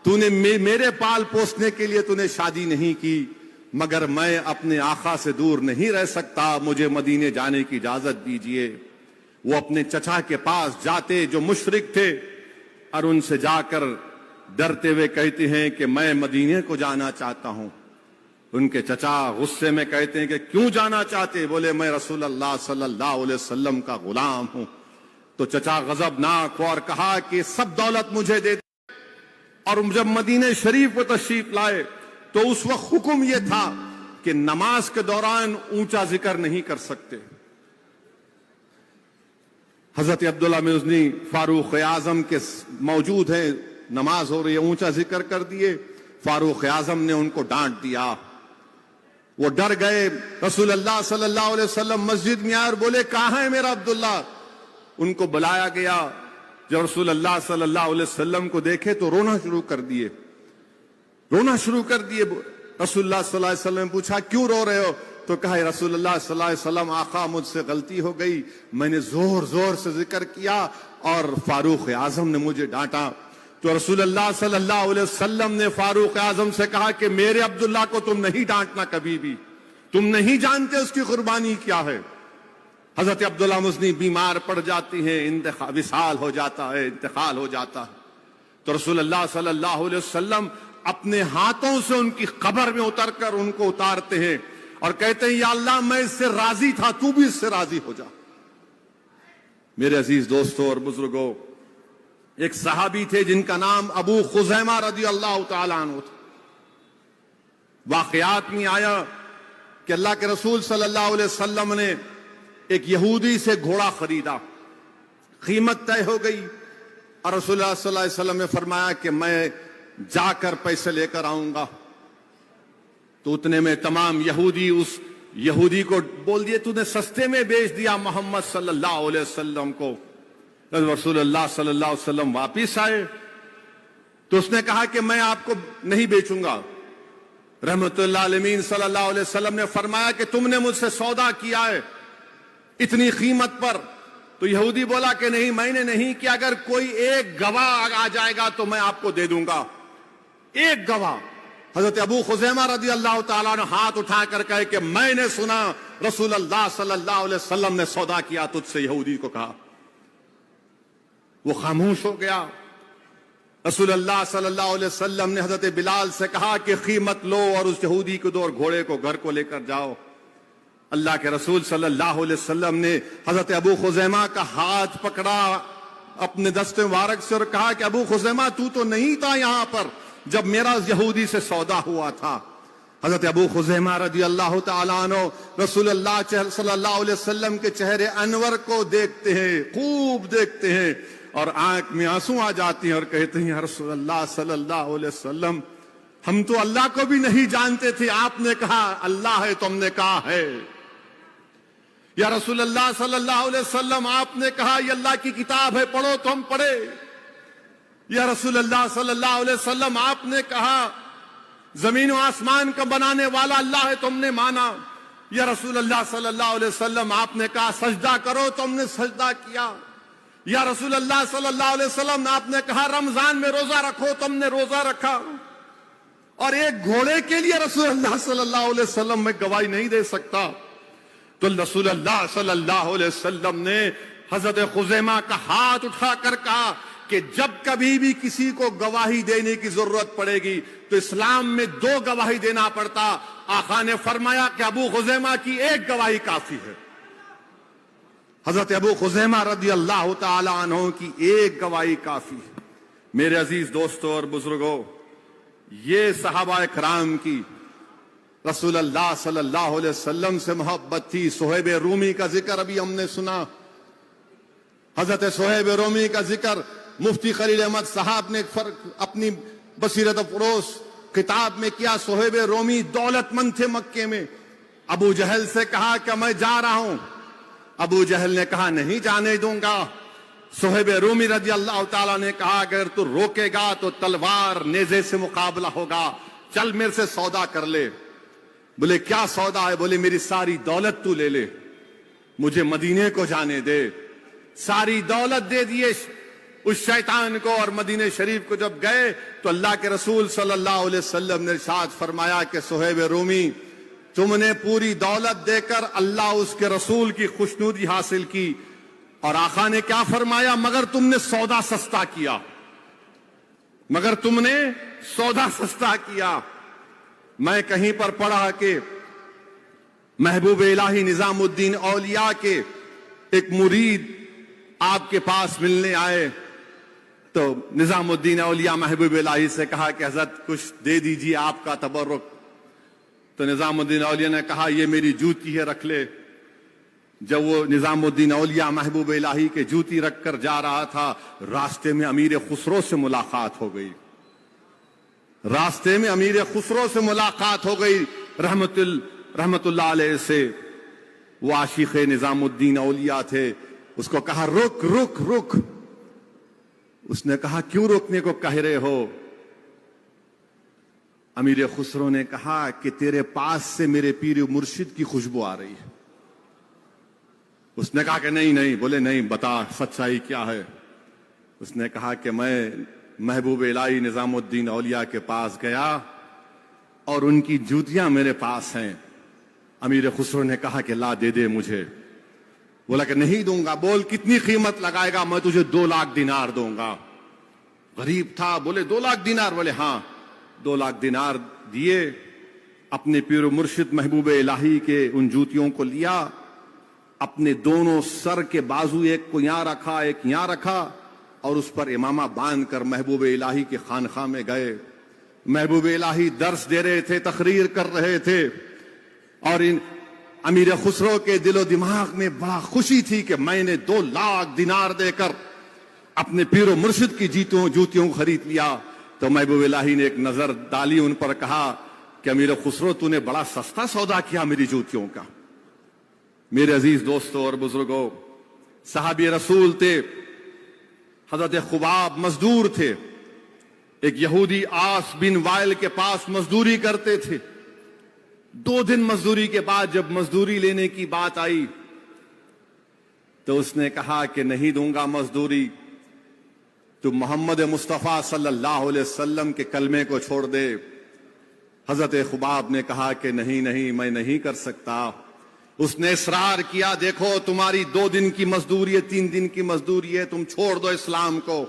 تو نے میرے پال پوسنے کے لیے تو نے شادی نہیں کی، مگر میں اپنے آقا سے دور نہیں رہ سکتا، مجھے مدینے جانے کی اجازت دیجئے. وہ اپنے چچا کے پاس جاتے جو مشرک تھے اور ان سے جا کر ڈرتے ہوئے کہتے ہیں کہ میں مدینے کو جانا چاہتا ہوں. ان کے چچا غصے میں کہتے ہیں کہ کیوں جانا چاہتے؟ بولے میں رسول اللہ صلی اللہ علیہ وسلم کا غلام ہوں. تو چچا غضبناک اور کہا کہ سب دولت مجھے دے دے. اور جب مدینہ شریف کو تشریف لائے تو اس وقت حکم یہ تھا کہ نماز کے دوران اونچا ذکر نہیں کر سکتے. حضرت عبداللہ مزنی فاروق اعظم کے موجود ہیں، نماز ہو رہی ہے، اونچا ذکر کر دیے. فاروق اعظم نے ان کو ڈانٹ دیا، وہ ڈر گئے. رسول اللہ صلی اللہ علیہ وسلم مسجد میں آئے اور بولے کہاں ہے میرا عبداللہ؟ ان کو بلایا گیا. جب رسول اللہ صلی اللہ علیہ وسلم کو دیکھے تو رونا شروع کر دیے. رسول اللہ صلی اللہ علیہ وسلم نے پوچھا کیوں رو رہے ہو؟ تو کہا رسول اللہ صلی اللہ علیہ وسلم آقا مجھ سے غلطی ہو گئی، میں نے زور زور سے ذکر کیا اور فاروق اعظم نے مجھے ڈانٹا. تو رسول اللہ صلی اللہ علیہ وسلم نے فاروق اعظم سے کہا کہ میرے عبداللہ کو تم نہیں ڈانٹنا کبھی بھی، تم نہیں جانتے اس کی قربانی کیا ہے. حضرت عبداللہ مزنی بیمار پڑ جاتی ہیں، وصال ہو جاتا ہے، انتقال ہو جاتا ہے. تو رسول اللہ صلی اللہ علیہ وسلم اپنے ہاتھوں سے ان کی قبر میں اتر کر ان کو اتارتے ہیں اور کہتے ہیں یا اللہ میں اس سے راضی تھا، تو بھی اس سے راضی ہو جا. میرے عزیز دوستوں اور بزرگوں، ایک صحابی تھے جن کا نام ابو خزیمہ رضی اللہ تعالیٰ عنہ تھا. واقعات میں آیا کہ اللہ کے رسول صلی اللہ علیہ وسلم نے ایک یہودی سے گھوڑا خریدا، قیمت طے ہو گئی اور رسول اللہ صلی اللہ علیہ وسلم نے فرمایا کہ میں جا کر پیسے لے کر آؤں گا. تو اتنے میں تمام یہودی اس یہودی کو بول دیے تو نے سستے میں بیچ دیا محمد صلی اللہ علیہ وسلم کو. رسول اللہ صلی اللہ علیہ وسلم واپس آئے تو اس نے کہا کہ میں آپ کو نہیں بیچوں گا. رحمت اللہ علیہ صلی اللہ علیہ وسلم نے فرمایا کہ تم نے مجھ سے سودا کیا ہے اتنی قیمت پر. تو یہودی بولا کہ نہیں میں نے نہیں کیا، اگر کوئی ایک گواہ آ جائے گا تو میں آپ کو دے دوں گا. ایک گواہ. حضرت ابو خزیمہ رضی اللہ تعالیٰ نے ہاتھ اٹھا کر کہے کہ میں نے سنا رسول اللہ صلی اللہ علیہ وسلم نے سودا کیا تجھ سے. یہودی کو کہا، وہ خاموش ہو گیا. رسول اللہ صلی اللہ علیہ وسلم نے حضرت بلال سے کہا کہ قیمت لو اور اس یہودی کو دو اور گھوڑے کو گھر کو لے کر جاؤ. اللہ کے رسول صلی اللہ علیہ وسلم نے حضرت ابو خزیمہ کا ہاتھ پکڑا اپنے دست مبارک سے اور کہا کہ ابو خزیمہ تو نہیں تھا یہاں پر جب میرا یہودی سے سودا ہوا تھا. حضرت ابو خزیمہ رضی اللہ تعالیٰ عنہ رسول اللہ صلی اللہ علیہ وسلم کے چہرے انور کو دیکھتے ہیں، خوب دیکھتے ہیں اور آنکھ میں آنسو آ جاتی ہیں اور کہتے ہیں یا رسول اللہ صلی اللہ علیہ وسلم ہم تو اللہ کو بھی نہیں جانتے تھے، آپ نے کہا اللہ ہے تو ہم نے کہا ہے. یا رسول اللہ صلی اللہ علیہ وسلم آپ نے کہا یہ اللہ کی کتاب ہے پڑھو تو ہم پڑھے. یا رسول اللہ صلی اللہ علیہ وسلم آپ نے کہا زمین و آسمان کا بنانے والا اللہ ہے، تم نے مانا۔ یا رسول اللہ صلی اللہ علیہ وسلم آپ نے کہا سجدہ کرو، تم نے سجدہ کیا۔ یا رسول اللہ صلی اللہ علیہ وسلم آپ نے کہا رمضان میں روزہ رکھو، تم نے روزہ رکھا۔ اور ایک گھوڑے کے لیے رسول اللہ صلی اللہ علیہ وسلم میں گواہی نہیں دے سکتا، تو رسول اللہ صلی اللہ علیہ وسلم نے حضرت خزیمہ کا ہاتھ اٹھا کر کہا کہ جب کبھی بھی کسی کو گواہی دینے کی ضرورت پڑے گی تو اسلام میں 2 گواہی دینا پڑتا۔ آقا نے فرمایا کہ ابو خزیمہ کی 1 گواہی کافی ہے۔ حضرت ابو خزیمہ رضی اللہ تعالی عنہ کی 1 گواہی کافی ہے۔ میرے عزیز دوستوں اور بزرگوں، یہ صحابہ کرام کی رسول اللہ صلی اللہ علیہ وسلم سے محبت تھی۔ صہیب رومی کا ذکر ابھی ہم نے سنا، حضرت صہیب رومی کا ذکر مفتی خلیل احمد صاحب نے اپنی بصیرت افروز کتاب میں کیا۔ صہیب رومی دولت مند تھے مکے میں۔ ابو جہل سے کہا کہ میں جا رہا ہوں، ابو جہل نے کہا نہیں جانے دوں گا۔ صہیب رومی رضی اللہ تعالیٰ نے کہا اگر تو روکے گا تو تلوار نیزے سے مقابلہ ہوگا، چل میرے سے سودا کر لے۔ بولے کیا سودا ہے؟ بولے میری ساری دولت تو لے لے، مجھے مدینے کو جانے دے۔ ساری دولت دے دیے اس شیطان کو، اور مدینے شریف کو جب گئے تو اللہ کے رسول صلی اللہ علیہ وسلم نے ارشاد فرمایا کہ صہیب رومی تم نے پوری دولت دے کر اللہ اس کے رسول کی خوشنودی حاصل کی، اور آقا نے کیا فرمایا؟ مگر تم نے سودا سستا کیا، مگر تم نے سودا سستا کیا۔ میں کہیں پر پڑھا کہ محبوب الہی نظام الدین اولیاء کے ایک مرید آپ کے پاس ملنے آئے، تو نظام الدین اولیاء محبوب الہی سے کہا کہ حضرت کچھ دے دیجیے آپ کا تبرک۔ تو نظام الدین اولیاء نے کہا یہ میری جوتی ہے، رکھ لے۔ جب وہ نظام الدین اولیاء محبوب الہی کے جوتی رکھ کر جا رہا تھا، راستے میں امیر خسرو سے ملاقات ہو گئی، راستے میں امیر خسرو سے ملاقات ہو گئی رحمت اللہ علیہ سے۔ وہ عاشق نظام الدین اولیاء تھے۔ اس کو کہا رک رک رک۔ اس نے کہا کیوں روکنے کو کہہ رہے ہو؟ امیر خسرو نے کہا کہ تیرے پاس سے میرے پیر مرشد کی خوشبو آ رہی ہے۔ اس نے کہا کہ نہیں نہیں۔ بولے نہیں، بتا سچائی کیا ہے؟ اس نے کہا کہ میں محبوب الہی نظام الدین اولیاء کے پاس گیا اور ان کی جوتیاں میرے پاس ہیں۔ امیر خسرو نے کہا کہ لا دے دے مجھے۔ بولا کہ نہیں دوں گا۔ بول کتنی قیمت لگائے گا؟ میں تجھے 2 لاکھ دینار دوں گا۔ غریب تھا، بولے 2 لاکھ دینار؟ بولے ہاں۔ 2 لاکھ دینار دیے، اپنے پیر و مرشد محبوب الہی کے ان جوتیوں کو لیا، اپنے دونوں سر کے بازو ایک کو یہاں رکھا ایک یہاں رکھا، اور اس پر امامہ باندھ کر محبوب الہی کے خانقاہ میں گئے۔ محبوب الہی درس دے رہے تھے، تقریر کر رہے تھے، اور امیر خسرو کے دل و دماغ میں بڑا خوشی تھی کہ میں نے 2 لاکھ دینار دے کر اپنے پیر و مرشد کی جوتیوں خرید لیا۔ تو محبوب الہی نے ایک نظر ڈالی ان پر، کہا کہ امیر خسرو تو نے بڑا سستا سودا کیا میری جوتیوں کا۔ میرے عزیز دوستوں اور بزرگوں، صحابی رسول تھے، حضرت خباب مزدور تھے، ایک یہودی آس بن وائل کے پاس مزدوری کرتے تھے۔ 2 دن مزدوری کے بعد جب مزدوری لینے کی بات آئی تو اس نے کہا کہ نہیں دوں گا مزدوری، تو محمد مصطفیٰ صلی اللہ علیہ وسلم کے کلمے کو چھوڑ دے۔ حضرت خباب نے کہا کہ نہیں نہیں، میں نہیں کر سکتا۔ اس نے اصرار کیا، دیکھو تمہاری 2 دن کی مزدوری ہے، 3 دن کی مزدوری ہے، تم چھوڑ دو اسلام کو۔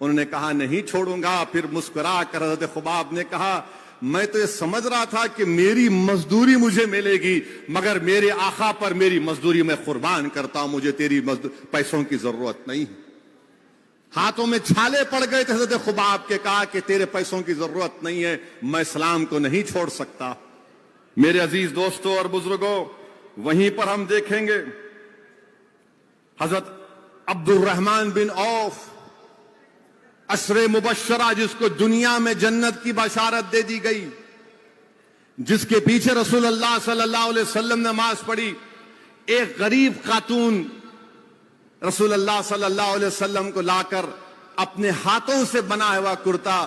انہوں نے کہا نہیں چھوڑوں گا۔ پھر مسکرا کر حضرت خباب نے کہا میں تو یہ سمجھ رہا تھا کہ میری مزدوری مجھے ملے گی، مگر میرے آقا پر میری مزدوری میں قربان کرتا ہوں، مجھے تیری پیسوں کی ضرورت نہیں۔ ہاتھوں میں چھالے پڑ گئے تھے حضرت خباب کے، کہا کہ تیرے پیسوں کی ضرورت نہیں ہے، میں اسلام کو نہیں چھوڑ سکتا۔ میرے عزیز دوستوں اور بزرگوں، وہیں پر ہم دیکھیں گے حضرت عبد الرحمن بن عوف، عشر مبشرہ، جس کو دنیا میں جنت کی بشارت دے دی گئی، جس کے پیچھے رسول اللہ صلی اللہ علیہ وسلم نے نماز پڑھی۔ ایک غریب خاتون رسول اللہ صلی اللہ علیہ وسلم کو لا کر اپنے ہاتھوں سے بنا ہوا کرتا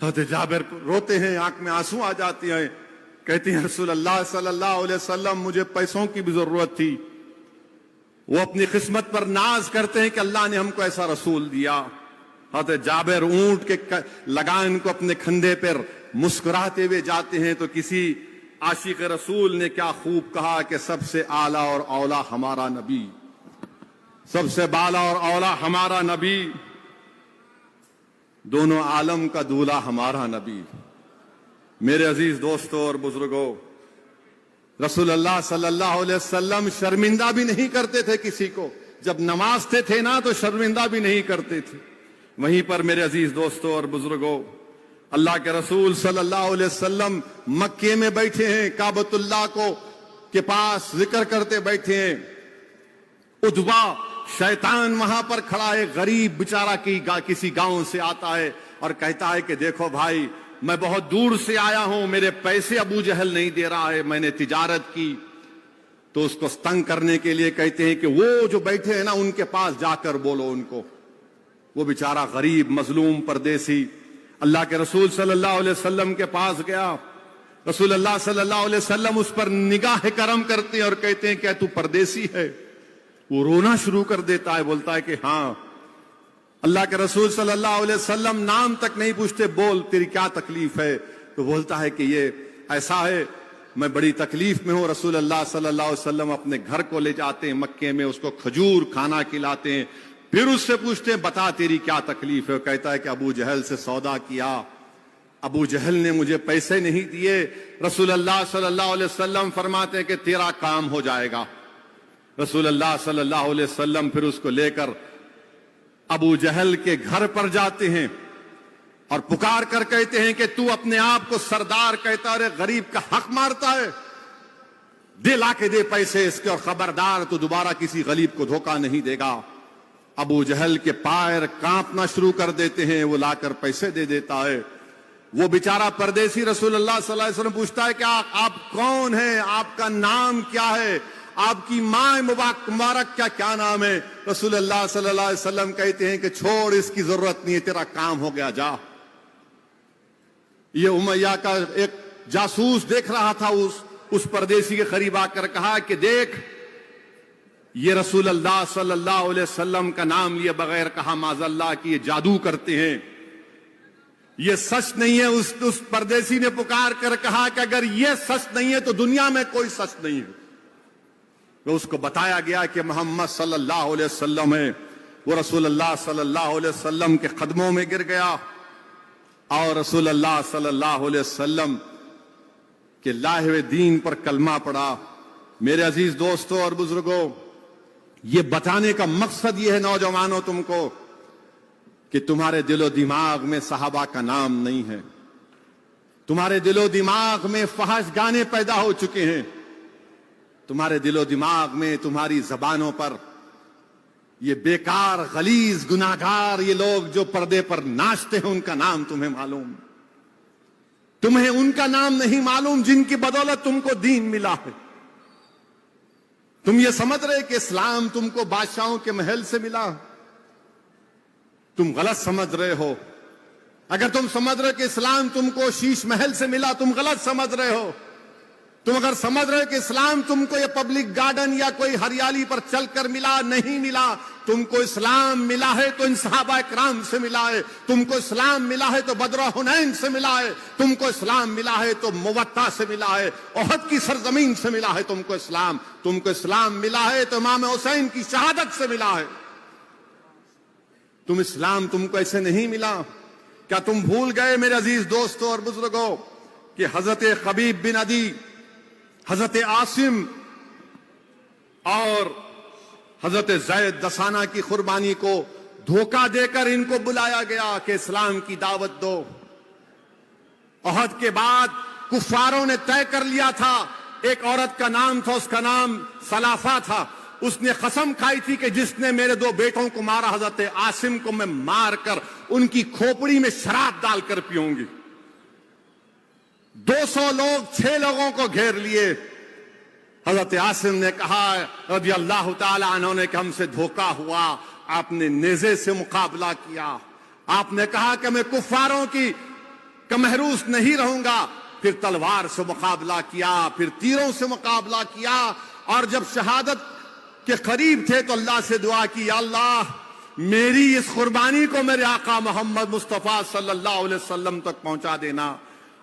حضرت جابر روتے ہیں, آنکھ میں آنسو آ جاتے ہیں, کہتے ہیں رسول اللہ صلی اللہ علیہ وسلم مجھے پیسوں کی بھی ضرورت تھی. وہ اپنی قسمت پر ناز کرتے ہیں کہ اللہ نے ہم کو ایسا رسول دیا. حضرت جابر اونٹ کے لگان کو اپنے کندھے پر مسکراتے ہوئے جاتے ہیں تو کسی عاشق رسول نے کیا خوب کہا کہ سب سے اعلیٰ اور اولا ہمارا نبی, سب سے بالا اور اولا ہمارا نبی, دونوں عالم کا دولہا ہمارا نبی. میرے عزیز دوستوں اور بزرگوں, رسول اللہ صلی اللہ علیہ وسلم شرمندہ بھی نہیں کرتے تھے کسی کو. جب نوازتے تھے نا تو شرمندہ بھی نہیں کرتے تھے. وہیں پر میرے عزیز دوستوں اور بزرگوں, اللہ کے رسول صلی اللہ علیہ وسلم مکے میں بیٹھے ہیں, کعبۃ اللہ کو کے پاس ذکر کرتے بیٹھے ہیں. ادبا شیطان وہاں پر کھڑا ہے, غریب بیچارہ کسی گاؤں سے آتا ہے اور کہتا ہے کہ دیکھو بھائی, میں بہت دور سے آیا ہوں, میرے پیسے ابو جہل نہیں دے رہا ہے, میں نے تجارت کی. تو اس کو تنگ کرنے کے لیے کہتے ہیں کہ وہ جو بیٹھے ہیں نا ان کے پاس جا کر بولو ان کو. وہ بیچارہ غریب مظلوم پردیسی اللہ کے رسول صلی اللہ علیہ وسلم کے پاس گیا. رسول اللہ صلی اللہ علیہ وسلم اس پر نگاہ کرم کرتے ہیں اور کہتے ہیں کہ تو پردیسی ہے. وہ رونا شروع کر دیتا ہے, بولتا ہے کہ ہاں. اللہ کے رسول صلی اللہ علیہ وسلم نام تک نہیں پوچھتے, بول تیری کیا تکلیف ہے. تو بولتا ہے کہ یہ ایسا ہے, میں بڑی تکلیف میں ہوں. رسول اللہ صلی اللہ علیہ وسلم اپنے گھر کو لے جاتے ہیں مکے میں, اس کو کھجور کھانا کھلاتے ہیں. پھر اس سے پوچھتے ہیں بتا تیری کیا تکلیف ہے. کہتا ہے کہ ابو جہل سے سودا کیا, ابو جہل نے مجھے پیسے نہیں دیے. رسول اللہ صلی اللہ علیہ وسلم فرماتے ہیں کہ تیرا کام ہو جائے گا. رسول اللہ صلی اللہ علیہ وسلم پھر اس کو لے کر ابو جہل کے گھر پر جاتے ہیں اور پکار کر کہتے ہیں کہ تو اپنے آپ کو سردار کہتا ہے, غریب کا حق مارتا ہے, دے لا کے دے پیسے اس کے, اور خبردار تو دوبارہ کسی غریب کو دھوکہ نہیں دے گا. ابو جہل کے پیر کانپنا شروع کر دیتے ہیں, وہ لا کر پیسے دے دیتا ہے. وہ بیچارہ پردیسی رسول اللہ صلی اللہ علیہ وسلم پوچھتا ہے کہ آپ کون ہیں, آپ کا نام کیا ہے, آپ کی ماں مبارک کیا نام ہے. رسول اللہ صلی اللہ علیہ وسلم کہتے ہیں کہ چھوڑ, اس کی ضرورت نہیں ہے, تیرا کام ہو گیا, جا. یہ امیہ کا ایک جاسوس دیکھ رہا تھا, اس پردیسی کے قریب آ کر کہا کہ دیکھ, یہ رسول اللہ صلی اللہ علیہ وسلم کا نام لیے بغیر کہا معاذ اللہ کہ یہ جادو کرتے ہیں, یہ سچ نہیں ہے. اس پردیسی نے پکار کر کہا کہ اگر یہ سچ نہیں ہے تو دنیا میں کوئی سچ نہیں ہے. تو اس کو بتایا گیا کہ محمد صلی اللہ علیہ وسلم ہے. وہ رسول اللہ صلی اللہ علیہ وسلم کے قدموں میں گر گیا اور رسول اللہ صلی اللہ علیہ وسلم کے لائے ہوئے دین پر کلمہ پڑا. میرے عزیز دوستوں اور بزرگوں, یہ بتانے کا مقصد یہ ہے نوجوانوں تم کو کہ تمہارے دل و دماغ میں صحابہ کا نام نہیں ہے. تمہارے دل و دماغ میں فحش گانے پیدا ہو چکے ہیں. تمہارے دل و دماغ میں, تمہاری زبانوں پر یہ بیکار غلیظ گناہگار یہ لوگ جو پردے پر ناچتے ہیں ان کا نام تمہیں معلوم, تمہیں ان کا نام نہیں معلوم جن کی بدولت تم کو دین ملا ہے. تم یہ سمجھ رہے کہ اسلام تم کو بادشاہوں کے محل سے ملا, تم غلط سمجھ رہے ہو. اگر تم سمجھ رہے کہ اسلام تم کو شیش محل سے ملا, تم غلط سمجھ رہے ہو. تم اگر سمجھ رہے کہ اسلام تم کو یہ پبلک گارڈن یا کوئی ہریالی پر چل کر ملا, نہیں ملا. تم کو اسلام ملا ہے تو ان صحابہ کرام سے ملا ہے. تم کو اسلام ملا ہے تو بدر حنین سے ملا ہے. تم کو اسلام ملا ہے تو موطا سے ملا ہے, احد کی سرزمین سے ملا ہے. تم کو اسلام ملا ہے تو امام حسین کی شہادت سے ملا ہے. اسلام تم کو ایسے نہیں ملا. کیا تم بھول گئے میرے عزیز دوستوں اور بزرگوں کہ حضرت خبیب بن عدی, حضرت عاصم اور حضرت زید دسانہ کی قربانی کو دھوکہ دے کر ان کو بلایا گیا کہ اسلام کی دعوت دو. احد کے بعد کفاروں نے طے کر لیا تھا, ایک عورت کا نام تھا, اس کا نام سلافہ تھا. اس نے قسم کھائی تھی کہ جس نے میرے 2 بیٹوں کو مارا, حضرت عاصم کو میں مار کر ان کی کھوپڑی میں شراب ڈال کر پیوں گی. 200 لوگ 6 لوگوں کو گھیر لیے. حضرت عاصم نے کہا رضی اللہ تعالی عنہ نے کہ ہم سے دھوکہ ہوا. آپ نے نیزے سے مقابلہ کیا. آپ نے کہا کہ میں کفاروں کی کا محروس نہیں رہوں گا. پھر تلوار سے مقابلہ کیا, پھر تیروں سے مقابلہ کیا, اور جب شہادت کے قریب تھے تو اللہ سے دعا کی, یا اللہ میری اس قربانی کو میرے آقا محمد مصطفیٰ صلی اللہ علیہ وسلم تک پہنچا دینا.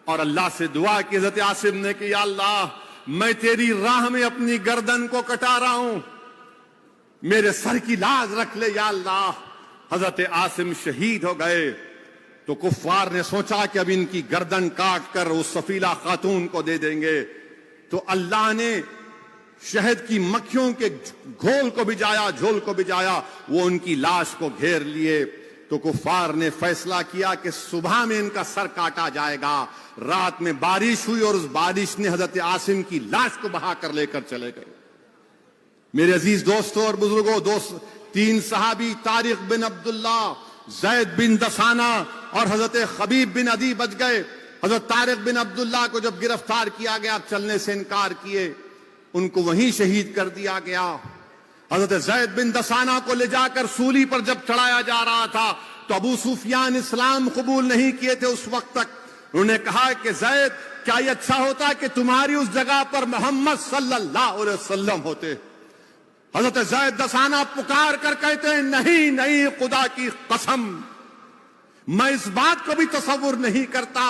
اور اللہ سے دعا کی حضرت عاصم نے کہ یا اللہ میں تیری راہ میں اپنی گردن کو کٹا رہا ہوں, میرے سر کی لاز رکھ لے یا اللہ. حضرت عاصم شہید ہو گئے تو کفار نے سوچا کہ اب ان کی گردن کاٹ کر اس سفیلہ خاتون کو دے دیں گے. تو اللہ نے شہد کی مکھیوں کے گھول کو بجایا, جھول کو بجایا, وہ ان کی لاش کو گھیر لیے. تو کفار نے فیصلہ کیا کہ صبح میں ان کا سر کاٹا جائے گا. رات میں بارش ہوئی اور اس بارش نے حضرت عاصم کی لاش کو بہا کر لے کر چلے گئے. میرے عزیز دوستوں اور بزرگوں, تین صحابی طارق بن عبداللہ, زید بن دسانہ اور حضرت خبیب بن عدی بچ گئے. حضرت طارق بن عبداللہ کو جب گرفتار کیا گیا, چلنے سے انکار کیے, ان کو وہیں شہید کر دیا گیا. حضرت زید بن دسانہ کو لے جا کر سولی پر جب چڑھایا جا رہا تھا تو ابو سفیان اسلام قبول نہیں کیے تھے اس وقت تک. انہوں نے کہا کہ زید کیا یہ اچھا ہوتا کہ تمہاری اس جگہ پر محمد صلی اللہ علیہ وسلم ہوتے. حضرت زید دسانہ پکار کر کہتے ہیں نہیں نہیں, خدا کی قسم میں اس بات کو بھی تصور نہیں کرتا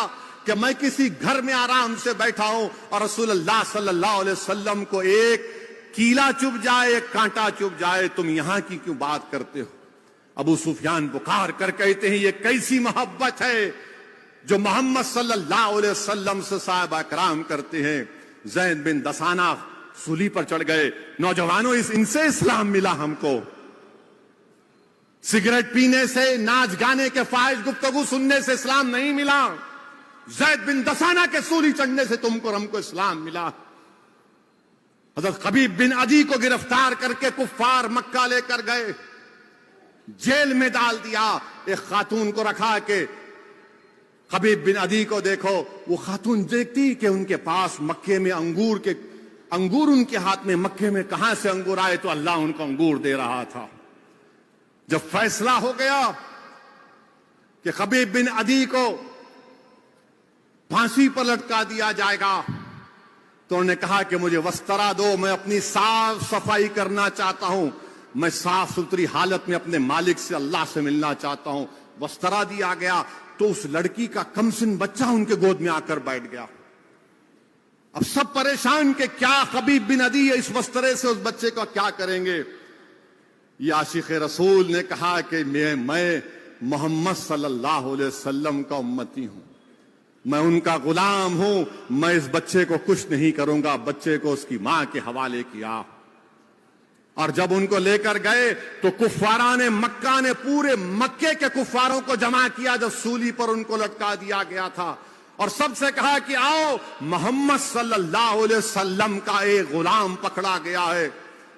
کہ میں کسی گھر میں آرام سے بیٹھا ہوں اور رسول اللہ صلی اللہ علیہ وسلم کو ایک کیلا چبھ جائے, ایک کانٹا چبھ جائے, تم یہاں کی کیوں بات کرتے ہو. ابو سفیان پکار کر کہتے ہیں یہ کیسی محبت ہے جو محمد صلی اللہ علیہ وسلم سے صحابہ کرام کرتے ہیں. زید بن دسانہ سولی پر چڑھ گئے. نوجوانوں ان سے اسلام ملا ہم کو. سگریٹ پینے سے, ناچ گانے کے فاحش گفتگو سننے سے اسلام نہیں ملا. زید بن دسانہ کے سولی چڑھنے سے تم کو اور ہم کو اسلام ملا. حضرت خبیب بن عدی کو گرفتار کر کے کفار مکہ لے کر گئے, جیل میں ڈال دیا. ایک خاتون کو رکھا کہ خبیب بن عدی کو دیکھو. وہ خاتون دیکھتی کہ ان کے پاس مکے میں انگور ان کے ہاتھ میں, مکے میں کہاں سے انگور آئے, تو اللہ ان کو انگور دے رہا تھا. جب فیصلہ ہو گیا کہ خبیب بن عدی کو پھانسی پر لٹکا دیا جائے گا تو انہوں نے کہا کہ مجھے وسترا دو, میں اپنی صاف صفائی کرنا چاہتا ہوں, میں صاف ستھری حالت میں اپنے مالک سے اللہ سے ملنا چاہتا ہوں. وسترا دیا گیا تو اس لڑکی کا کمسن بچہ ان کے گود میں آ کر بیٹھ گیا. اب سب پریشان کہ کیا خبیب بن عدی اس وسترے سے اس بچے کو کیا کریں گے. یہ عاشق رسول نے کہا کہ میں محمد صلی اللہ علیہ وسلم کا امتی ہوں, میں ان کا غلام ہوں, میں اس بچے کو کچھ نہیں کروں گا. بچے کو اس کی ماں کے حوالے کیا. اور جب ان کو لے کر گئے تو کفاران مکہ نے پورے مکے کے کفاروں کو جمع کیا جب سولی پر ان کو لٹکا دیا گیا تھا, اور سب سے کہا کہ آؤ محمد صلی اللہ علیہ وسلم کا ایک غلام پکڑا گیا ہے,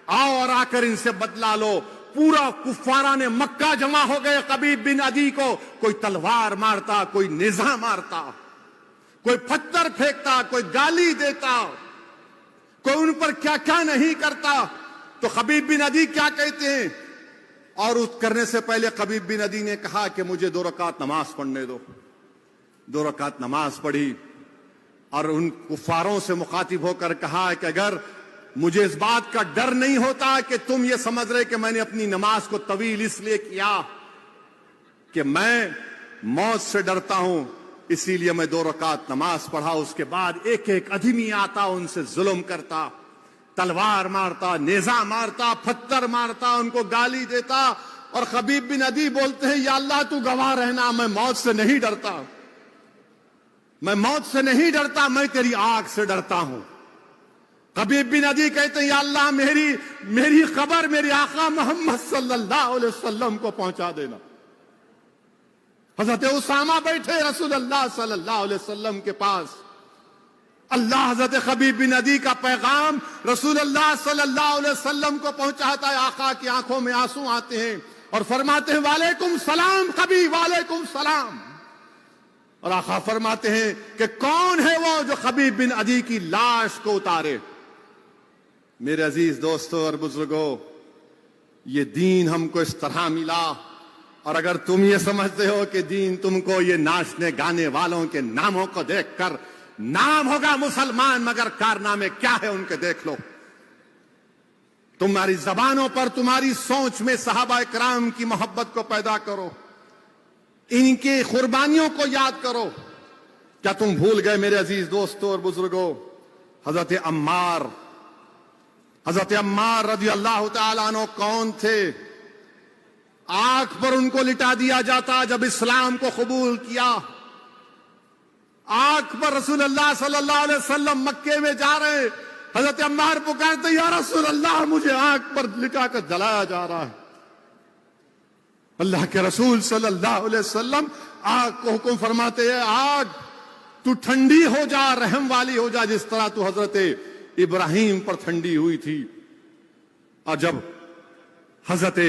آؤ اور آ کر ان سے بدلا لو. پورا کفاران مکہ جمع ہو گئے خبیب بن عدی کو. کوئی تلوار مارتا, کوئی نیزہ مارتا, کوئی پتھر پھینکتا, کوئی گالی دیتا, کوئی ان پر کیا کیا نہیں کرتا. تو خبیب بن عدی کیا کہتے ہیں, اور اس کرنے سے پہلے خبیب بن عدی نے کہا کہ مجھے 2 رکعت نماز پڑھنے دو. 2 رکعت نماز پڑھی اور ان کفاروں سے مخاطب ہو کر کہا کہ اگر مجھے اس بات کا ڈر نہیں ہوتا کہ تم یہ سمجھ رہے کہ میں نے اپنی نماز کو طویل اس لیے کیا کہ میں موت سے ڈرتا ہوں, اسی لیے میں 2 رکعت نماز پڑھا. اس کے بعد ایک ایک آدمی آتا, ان سے ظلم کرتا, تلوار مارتا, نیزہ مارتا, پتھر مارتا, ان کو گالی دیتا. اور خبیب بن عدی بولتے ہیں یا اللہ تو گواہ رہنا, میں موت سے نہیں ڈرتا, میں موت سے نہیں ڈرتا, میں تیری آگ سے ڈرتا ہوں. خبیب بن عدی کہتے ہیں یا اللہ میری خبر میرے آقا محمد صلی اللہ علیہ وسلم کو پہنچا دینا. حضرت اسامہ بیٹھے رسول اللہ صلی اللہ علیہ وسلم کے پاس. اللہ حضرت خبیب بن عدی کا پیغام رسول اللہ صلی اللہ علیہ وسلم کو پہنچاتا ہے. آقا کی آنکھوں میں آنسو آتے ہیں اور فرماتے ہیں وعلیکم سلام خبیب, وعلیکم سلام. اور آقا فرماتے ہیں کہ کون ہے وہ جو خبیب بن عدی کی لاش کو اتارے. میرے عزیز دوستوں اور بزرگوں, یہ دین ہم کو اس طرح ملا. اور اگر تم یہ سمجھتے ہو کہ دین تم کو یہ ناچنے گانے والوں کے ناموں کو دیکھ کر نام ہوگا مسلمان مگر کارنامے کیا ہے ان کے دیکھ لو. تمہاری زبانوں پر تمہاری سوچ میں صحابہ کرام کی محبت کو پیدا کرو, ان کی قربانیوں کو یاد کرو. کیا تم بھول گئے میرے عزیز دوستوں اور بزرگوں حضرت عمار رضی اللہ تعالیٰ عنہ کون تھے؟ آنکھ پر ان کو لٹا دیا جاتا جب اسلام کو قبول کیا. آنکھ پر رسول اللہ صلی اللہ علیہ وسلم مکے میں جا رہے, حضرت عمار پکارتے یا رسول اللہ مجھے آنکھ پر لٹا کر جلایا جا رہا ہے. اللہ کے رسول صلی اللہ علیہ وسلم آگ کو حکم فرماتے ہیں آگ تو ٹھنڈی ہو جا, رحم والی ہو جا, جس طرح تو حضرت ابراہیم پر ٹھنڈی ہوئی تھی. اور جب حضرت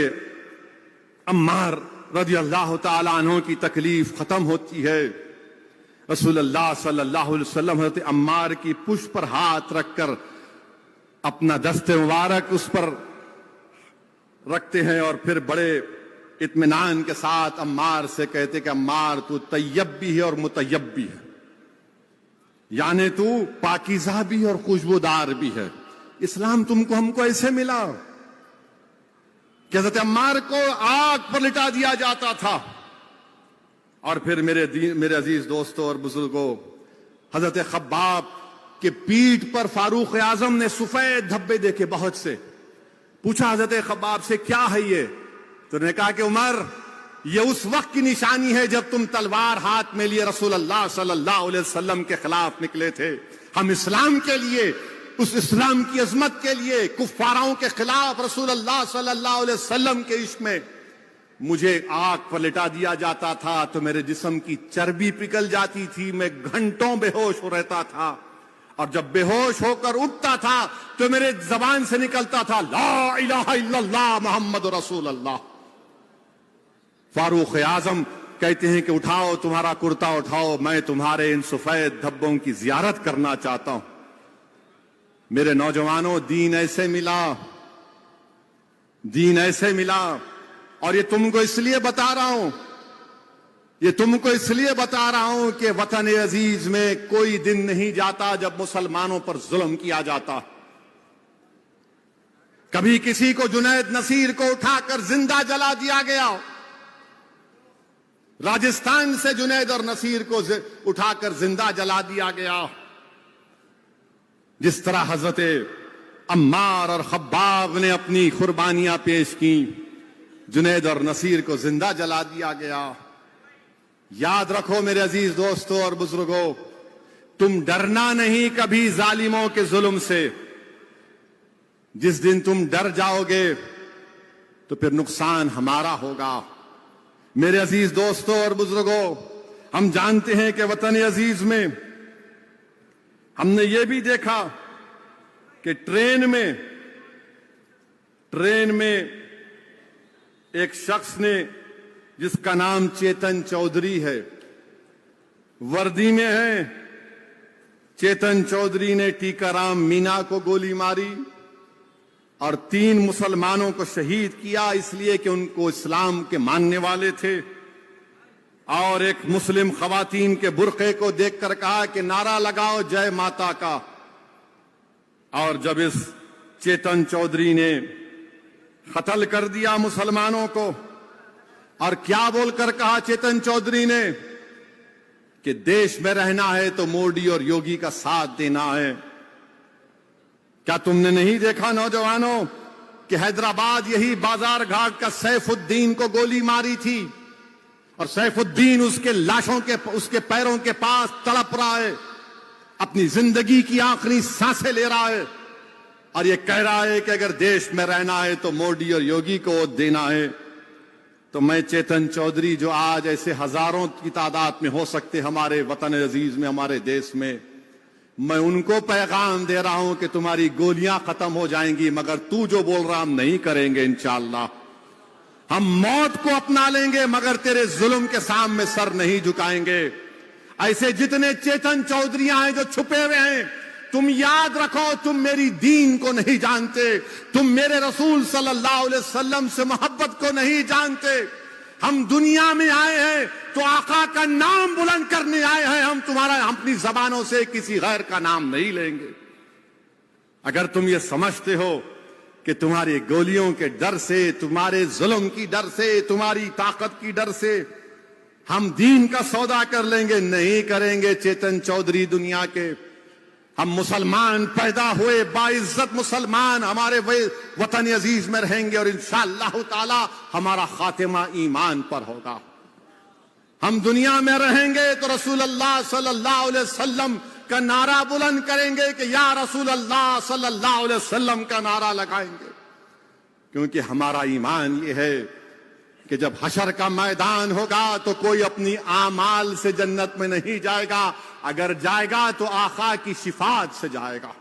عمار رضی اللہ تعالی عنہ کی تکلیف ختم ہوتی ہے, رسول اللہ صلی اللہ علیہ وسلم حضرت عمار کی پشت پر ہاتھ رکھ کر اپنا دست مبارک اس پر رکھتے ہیں اور پھر بڑے اطمینان کے ساتھ عمار سے کہتے کہ عمار تو طیب بھی ہے اور مطیب بھی ہے, یعنی تو پاکیزہ بھی اور خوشبودار بھی ہے. اسلام تم کو ہم کو ایسے ملا کہ حضرت عمار کو آگ پر لٹا دیا جاتا تھا. اور پھر میرے عزیز دوستوں اور بزرگوں حضرت خباب کے پیٹھ پر فاروق اعظم نے سفید دھبے دیکھے بہت سے. پوچھا حضرت خباب سے کیا ہے یہ؟ تو نے کہا کہ عمر یہ اس وقت کی نشانی ہے جب تم تلوار ہاتھ میں لیے رسول اللہ صلی اللہ علیہ وسلم کے خلاف نکلے تھے. ہم اسلام کے لیے, اس اسلام کی عظمت کے لیے, کفاروں کے خلاف رسول اللہ صلی اللہ علیہ وسلم کے عشق میں مجھے آگ پر لٹا دیا جاتا تھا تو میرے جسم کی چربی پگھل جاتی تھی, میں گھنٹوں بے ہوش ہو رہتا تھا, اور جب بے ہوش ہو کر اٹھتا تھا تو میرے زبان سے نکلتا تھا لا الہ الا اللہ محمد رسول اللہ. فاروق اعظم کہتے ہیں کہ اٹھاؤ تمہارا کرتا اٹھاؤ, میں تمہارے ان سفید دھبوں کی زیارت کرنا چاہتا ہوں. میرے نوجوانوں دین ایسے ملا, دین ایسے ملا. اور یہ تم کو اس لیے بتا رہا ہوں, یہ تم کو اس لیے بتا رہا ہوں کہ وطن عزیز میں کوئی دن نہیں جاتا جب مسلمانوں پر ظلم کیا جاتا. کبھی کسی کو جنید نصیر کو اٹھا کر زندہ جلا دیا گیا, راجستھان سے جنید اور نصیر کو اٹھا کر زندہ جلا دیا گیا. جس طرح حضرت عمار اور خباب نے اپنی قربانیاں پیش کی, جنید اور نصیر کو زندہ جلا دیا گیا. یاد رکھو میرے عزیز دوستوں اور بزرگوں, تم ڈرنا نہیں کبھی ظالموں کے ظلم سے. جس دن تم ڈر جاؤ گے تو پھر نقصان ہمارا ہوگا. میرے عزیز دوستوں اور بزرگوں, ہم جانتے ہیں کہ وطن عزیز میں ہم نے یہ بھی دیکھا کہ ٹرین میں ایک شخص نے جس کا نام چیتن چودھری ہے, وردی میں ہے. چیتن چودھری نے ٹیکا رام مینا کو گولی ماری اور 3 مسلمانوں کو شہید کیا اس لیے کہ ان کو اسلام کے ماننے والے تھے. اور ایک مسلم خواتین کے برقعے کو دیکھ کر کہا کہ نعرہ لگاؤ جے ماتا کا. اور جب اس چیتن چودھری نے قتل کر دیا مسلمانوں کو, اور کیا بول کر کہا چیتن چودھری نے کہ دیش میں رہنا ہے تو مودی اور یوگی کا ساتھ دینا ہے. کیا تم نے نہیں دیکھا نوجوانوں کہ حیدرآباد یہی بازار گھاٹ کا سیف الدین کو گولی ماری تھی, اور سیف الدین اس کے لاشوں کے اس کے پیروں کے پاس تڑپ رہا ہے, اپنی زندگی کی آخری سانسیں لے رہا ہے, اور یہ کہہ رہا ہے کہ اگر دیش میں رہنا ہے تو مودی اور یوگی کو ووٹ دینا ہے. تو میں چیتن چودھری جو آج ایسے ہزاروں کی تعداد میں ہو سکتے ہمارے وطن عزیز میں, ہمارے دیش میں, میں ان کو پیغام دے رہا ہوں کہ تمہاری گولیاں ختم ہو جائیں گی مگر تو جو بول رہا ہم نہیں کریں گے. انشاءاللہ ہم موت کو اپنا لیں گے مگر تیرے ظلم کے سامنے سر نہیں جھکائیں گے. ایسے جتنے چیتن چودھریاں ہیں جو چھپے ہوئے ہیں, تم یاد رکھو تم میری دین کو نہیں جانتے, تم میرے رسول صلی اللہ علیہ وسلم سے محبت کو نہیں جانتے. ہم دنیا میں آئے ہیں تو آقا کا نام بلند کرنے آئے ہیں، ہم اپنی زبانوں سے کسی غیر کا نام نہیں لیں گے۔ اگر تم یہ سمجھتے ہو کہ تمہاری گولیوں کے ڈر سے، تمہارے ظلم کی ڈر سے، تمہاری طاقت کی ڈر سے ہم دین کا سودا کر لیں گے، نہیں کریں گے چیتن چودھری دنیا کے۔ ہم مسلمان پیدا ہوئے، باعزت مسلمان ہمارے وطن عزیز میں رہیں گے، اور انشاءاللہ تعالی ہمارا خاتمہ ایمان پر ہوگا۔ ہم دنیا میں رہیں گے تو رسول اللہ صلی اللہ علیہ وسلم کا نعرہ بلند کریں گے کہ یا رسول اللہ صلی اللہ علیہ وسلم کا نعرہ لگائیں گے، کیونکہ ہمارا ایمان یہ ہے کہ جب حشر کا میدان ہوگا تو کوئی اپنی اعمال سے جنت میں نہیں جائے گا، اگر جائے گا تو آقا کی شفاعت سے جائے گا۔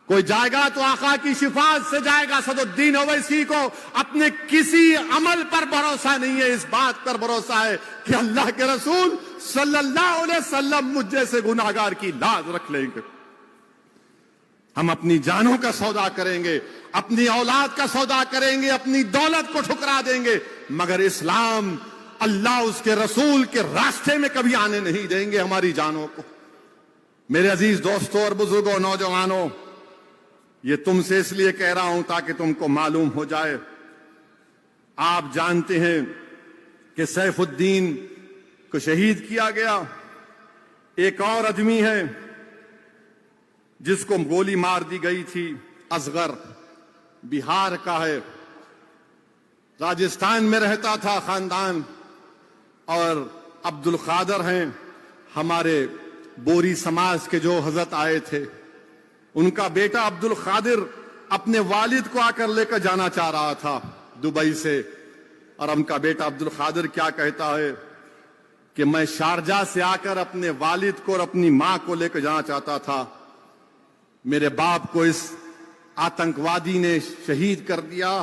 کوئی جائے گا تو آقا کی شفاعت سے جائے گا۔ صد الدین اویسی کو اپنے کسی عمل پر بھروسہ نہیں ہے، اس بات پر بھروسہ ہے کہ اللہ کے رسول صلی اللہ علیہ وسلم مجھ جیسے گناہگار کی لاز رکھ لیں گے۔ ہم اپنی جانوں کا سودا کریں گے، اپنی اولاد کا سودا کریں گے، اپنی دولت کو ٹھکرا دیں گے، مگر اسلام اللہ اس کے رسول کے راستے میں کبھی آنے نہیں دیں گے ہماری جانوں کو۔ میرے عزیز دوستوں اور بزرگوں، نوجوانوں، یہ تم سے اس لیے کہہ رہا ہوں تاکہ تم کو معلوم ہو جائے۔ آپ جانتے ہیں کہ سیف الدین کو شہید کیا گیا۔ ایک اور آدمی ہے جس کو گولی مار دی گئی تھی، اصغر، بہار کا ہے، راجستھان میں رہتا تھا خاندان، اور عبد القادر ہیں ہمارے بوری سماج کے جو حضرت آئے تھے، ان کا بیٹا عبد القادر اپنے والد کو آ کر لے کر جانا چاہ رہا تھا دبئی سے، اور ان کا بیٹا عبد القادر کیا کہتا ہے کہ میں شارجہ سے آ کر اپنے والد کو اور اپنی ماں کو لے کر جانا چاہتا تھا، میرے باپ کو اس آتنکوادی نے شہید کر دیا۔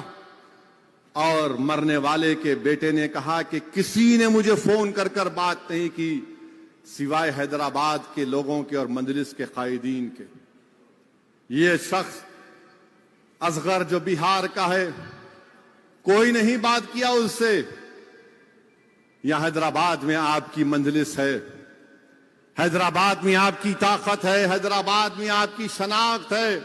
اور مرنے والے کے بیٹے نے کہا کہ کسی نے مجھے فون کر کر بات نہیں کی سوائے حیدرآباد کے لوگوں کے اور مجلس کے قائدین کے۔ یہ شخص اصغر جو بہار کا ہے، کوئی نہیں بات کیا اس سے۔ یہاں حیدرآباد میں آپ کی مجلس ہے، حیدرآباد میں آپ کی طاقت ہے، حیدرآباد میں آپ کی شناخت ہے۔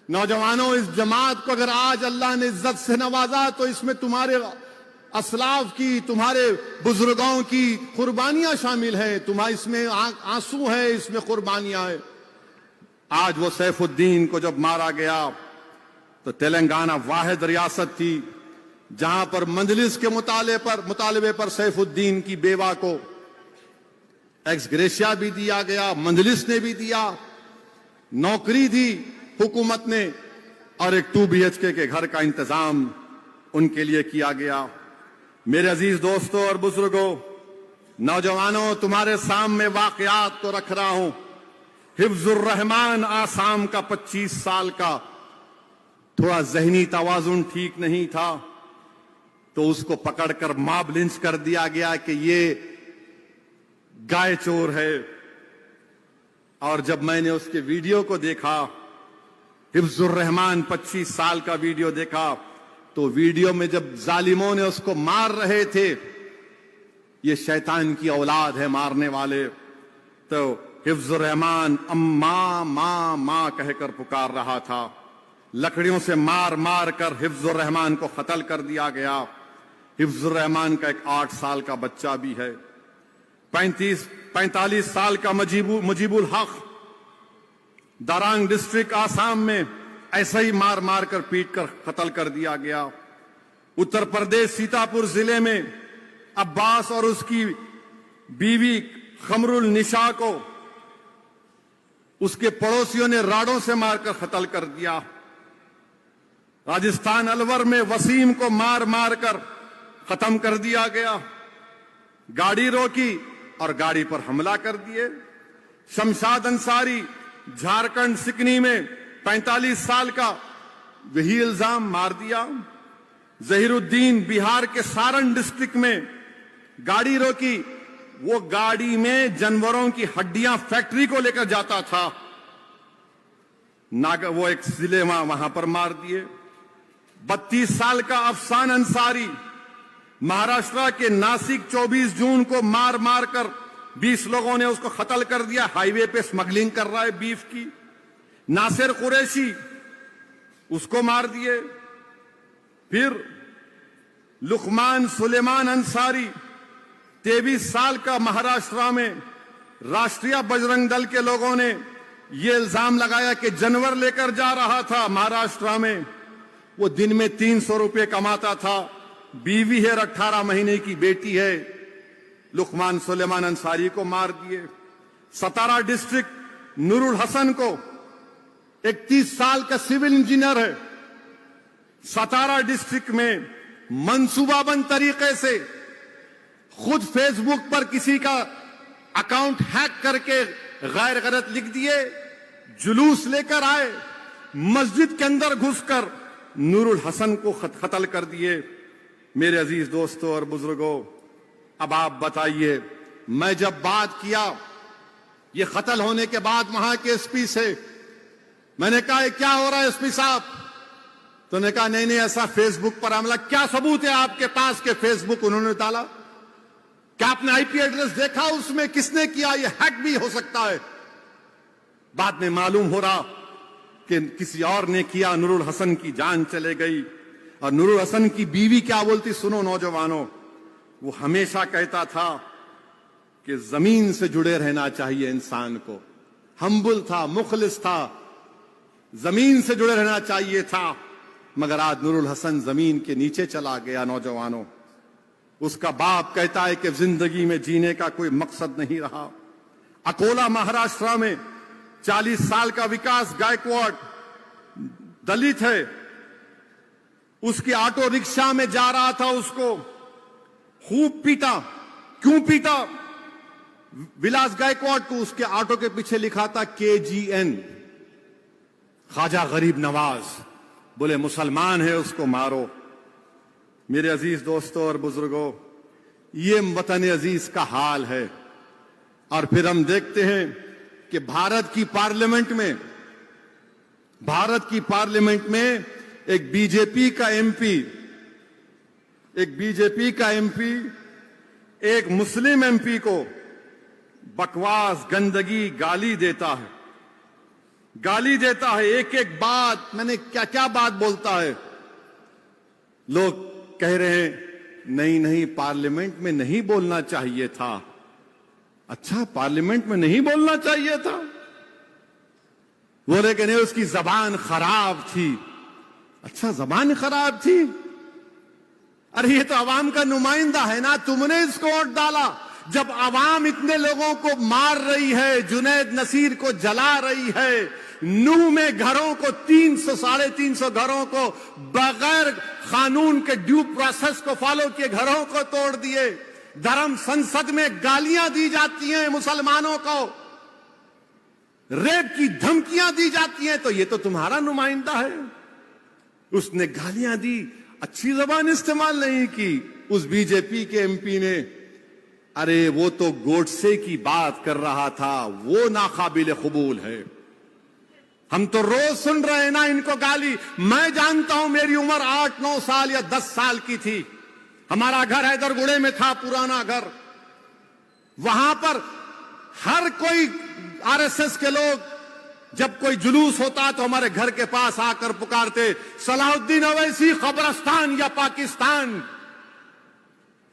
نوجوانوں، اس جماعت کو اگر آج اللہ نے عزت سے نوازا تو اس میں تمہارے اسلاف کی، تمہارے بزرگوں کی قربانیاں شامل ہیں، اس میں آنسو ہیں، اس میں قربانیاں ہیں۔ آج وہ سیف الدین کو جب مارا گیا تو تلنگانہ واحد ریاست تھی جہاں پر مجلس کے مطالبے پر سیف الدین کی بیوہ کو ایکس گریشیا بھی دیا گیا، مجلس نے بھی دیا، نوکری دی حکومت نے، اور ایک 2 BHK کے گھر کا انتظام ان کے لیے کیا گیا۔ میرے عزیز دوستوں اور بزرگوں، نوجوانوں، تمہارے سامنے واقعات کو رکھ رہا ہوں۔ حفظ الرحمان آسام کا 25 سال کا، تھوڑا ذہنی توازن ٹھیک نہیں تھا تو اس کو پکڑ کر ماب لنچ کر دیا گیا کہ یہ گائے چور ہے۔ اور جب میں نے اس کے ویڈیو کو دیکھا، حفظ الرحمان 25 سال کا ویڈیو دیکھا، تو ویڈیو میں جب ظالموں نے اس کو مار رہے تھے، یہ شیطان کی اولاد ہے مارنے والے، تو حفظ الرحمان اماں ماں ماں کہہ کر پکار رہا تھا۔ لکڑیوں سے مار مار کر حفظ الرحمان کو قتل کر دیا گیا۔ حفظ الرحمان کا ایک 8 سال کا بچہ بھی ہے۔ 45 سال کا مجیب الحق دارانگ ڈسٹرکٹ آسام میں ایسا ہی مار مار کر پیٹ کر قتل کر دیا گیا۔ اتر پردیش سیتاپور ضلع میں عباس اور اس کی بیوی خمر النساء کو اس کے پڑوسیوں نے راڑوں سے مار کر قتل کر دیا۔ راجستھان الور میں وسیم کو مار مار کر ختم کر دیا گیا۔ گاڑی روکی اور گاڑی پر حملہ کر دیے۔ شمشاد انصاری جھارکھنڈ سکنی میں 45 سال کا، وہی الزام مار دیا۔ ظہیر الدین بہار کے سارن ڈسٹرکٹ میں گاڑی روکی، وہ گاڑی میں جانوروں کی ہڈیاں فیکٹری کو لے کر جاتا تھا، وہ ایک ضلع وہاں پر مار دیے۔ 32 سال کا افسان انصاری مہاراشٹرا کے ناسک 24 جون کو مار مار کر 20 لوگوں نے اس کو قتل کر دیا. ہائی وے پہ اسمگلنگ کر رہا ہے بیف کی. ناصر قریشی اس کو مار دیے. پھر لقمان سلیمان انصاری 23 سال کا مہاراشٹرا میں راشٹریہ بجرنگ دل کے لوگوں نے یہ الزام لگایا کہ جانور لے کر جا رہا تھا مہاراشٹرا میں. وہ دن میں 300 روپے کماتا تھا. بیوی ہے اور 18 مہینے کی بیٹی ہے. لقمان سلیمان انصاری کو مار دیے. ستارا ڈسٹرکٹ نور الحسن کو 31 سال کا سول انجینئر ہے. ستارا ڈسٹرکٹ میں منصوبہ بند طریقے سے خود فیس بک پر کسی کا اکاؤنٹ ہیک کر کے غیر غلط لکھ دیے, جلوس لے کر آئے, مسجد کے اندر گھس کر نور الحسن کو قتل کر دیے. میرے عزیز دوستوں اور بزرگوں, اب آپ بتائیے, میں جب بات کیا یہ قتل ہونے کے بعد وہاں کے ایس پی سے, میں نے کہا کیا ہو رہا ہے ایس پی صاحب؟ تو نے کہا نہیں ایسا فیس بک پر عملہ. کیا ثبوت ہے آپ کے پاس کہ فیس بک انہوں نے ڈالا؟ کیا آپ نے آئی پی ایڈریس دیکھا اس میں کس نے کیا؟ یہ ہیک بھی ہو سکتا ہے. بعد میں معلوم ہو رہا کہ کسی اور نے کیا. نور الحسن کی جان چلے گئی. اور نور الحسن کی بیوی کیا بولتی سنو نوجوانوں, وہ ہمیشہ کہتا تھا کہ زمین سے جڑے رہنا چاہیے انسان کو. ہمبل تھا, مخلص تھا, زمین سے جڑے رہنا چاہیے تھا. مگر آج نور الحسن زمین کے نیچے چلا گیا. نوجوانوں, اس کا باپ کہتا ہے کہ زندگی میں جینے کا کوئی مقصد نہیں رہا. اکولا مہاراشٹرا میں 40 سال کا وکاس گائیکواڈ دلت ہے. اس کی آٹو رکشا میں جا رہا تھا, اس کو خوب پیٹا. کیوں پیٹا؟ ولاس گائیکواڈ کو اس کے آٹو کے پیچھے لکھا تھا KGN, خواجہ غریب نواز. بولے مسلمان ہے اس کو مارو. میرے عزیز دوستوں اور بزرگوں, یہ وطن عزیز کا حال ہے. اور پھر ہم دیکھتے ہیں کہ بھارت کی پارلیمنٹ میں ایک بی جے پی کا ایم پی ایک مسلم ایم پی کو بکواس, گندگی, گالی دیتا ہے. ایک ایک بات, میں نے کیا بات بولتا ہے. لوگ کہہ رہے ہیں نہیں پارلیمنٹ میں نہیں بولنا چاہیے تھا. اچھا, پارلیمنٹ میں نہیں بولنا چاہیے تھا؟ بولے کہ نہیں اس کی زبان خراب تھی. اچھا, زبان خراب تھی؟ ارے یہ تو عوام کا نمائندہ ہے نا, تم نے اس کو ووٹ ڈالا. جب عوام اتنے لوگوں کو مار رہی ہے, جنید نصیر کو جلا رہی ہے, نوح میں گھروں کو 300-350 گھروں کو بغیر قانون کے ڈیو پروسیس کو فالو کیے گھروں کو توڑ دیے, دھرم سنسد میں گالیاں دی جاتی ہیں مسلمانوں کو, ریپ کی دھمکیاں دی جاتی ہیں, تو یہ تو تمہارا نمائندہ ہے. اس نے گالیاں دی, اچھی زبان استعمال نہیں کی. اس بی جے پی کے ایم پی نے, ارے وہ تو گوڈسے کی بات کر رہا تھا, وہ ناقابل قبول ہے. ہم تو روز سن رہے ہیں نا ان کو گالی. میں جانتا ہوں, میری عمر 8-9 سال یا 10 سال کی تھی. ہمارا گھر حیدر گڑے میں تھا, پرانا گھر. وہاں پر ہر کوئی RSS کے لوگ جب کوئی جلوس ہوتا تو ہمارے گھر کے پاس آ کر پکارتے, صلاح الدین اویسی قبرستان یا پاکستان.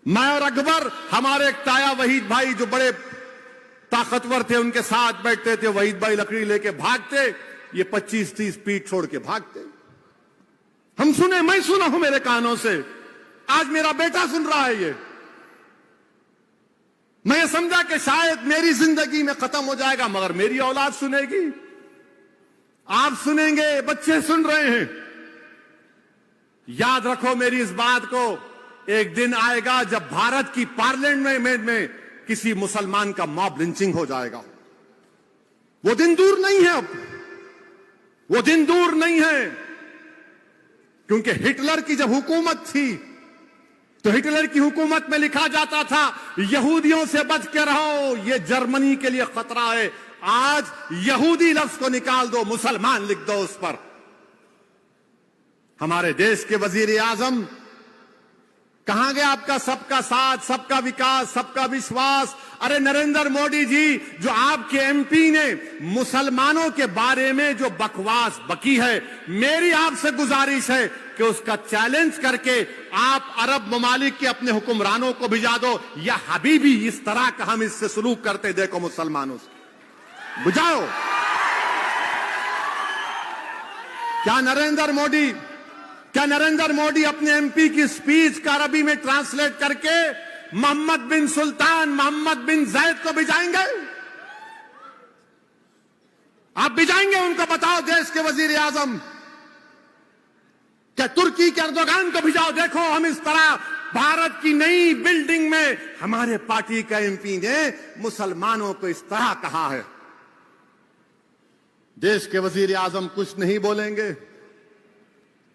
میں اور اکبر, ہمارے ایک تایا وحید بھائی جو بڑے طاقتور تھے, ان کے ساتھ بیٹھتے تھے. وحید بھائی لکڑی لے کے بھاگتے, یہ 25-30 فیٹ چھوڑ کے بھاگتے. ہم سنے, میں سنا ہوں میرے کانوں سے, آج میرا بیٹا سن رہا ہے. یہ میں یہ سمجھا کہ شاید میری زندگی میں ختم ہو جائے گا, مگر میری اولاد سنے گی, آپ سنیں گے, بچے سن رہے ہیں. یاد رکھو میری اس بات کو, ایک دن آئے گا جب بھارت کی پارلیمنٹ میں کسی مسلمان کا موب لنچنگ ہو جائے گا. وہ دن دور نہیں ہے, اب وہ دن دور نہیں ہے. کیونکہ ہٹلر کی جب حکومت تھی تو ہٹلر کی حکومت میں لکھا جاتا تھا یہودیوں سے بچ کے رہو, یہ جرمنی کے لیے خطرہ ہے. آج یہودی لفظ کو نکال دو, مسلمان لکھ دو اس پر. ہمارے دیش کے وزیر اعظم کہاں گیا آپ کا سب کا ساتھ، سب کا وکاس، سب کا وشواس؟ ارے نریندر مودی جی، جو آپ کے ایم پی نے مسلمانوں کے بارے میں جو بکواس بکی ہے، میری آپ سے گزارش ہے کہ اس کا چیلنج کر کے آپ عرب ممالک کے اپنے حکمرانوں کو بھجا دو، یا حبیبی اس طرح کا ہم اس سے سلوک کرتے دیکھو مسلمانوں سے، بجاؤ۔ کیا نریندر موڈی اپنے ایم پی کی سپیچ کا عربی میں ٹرانسلیٹ کر کے محمد بن سلطان، محمد بن زید کو بھجائیں گے؟ آپ بھجائیں گے؟ ان کو بتاؤ دیش کے وزیر اعظم، کہ ترکی کے اردوغان کو بھجاؤ، دیکھو ہم اس طرح بھارت کی نئی بلڈنگ میں ہمارے پارٹی کا ایم پی نے مسلمانوں کو اس طرح کہا ہے۔ دیش کے وزیر اعظم کچھ نہیں بولیں گے؟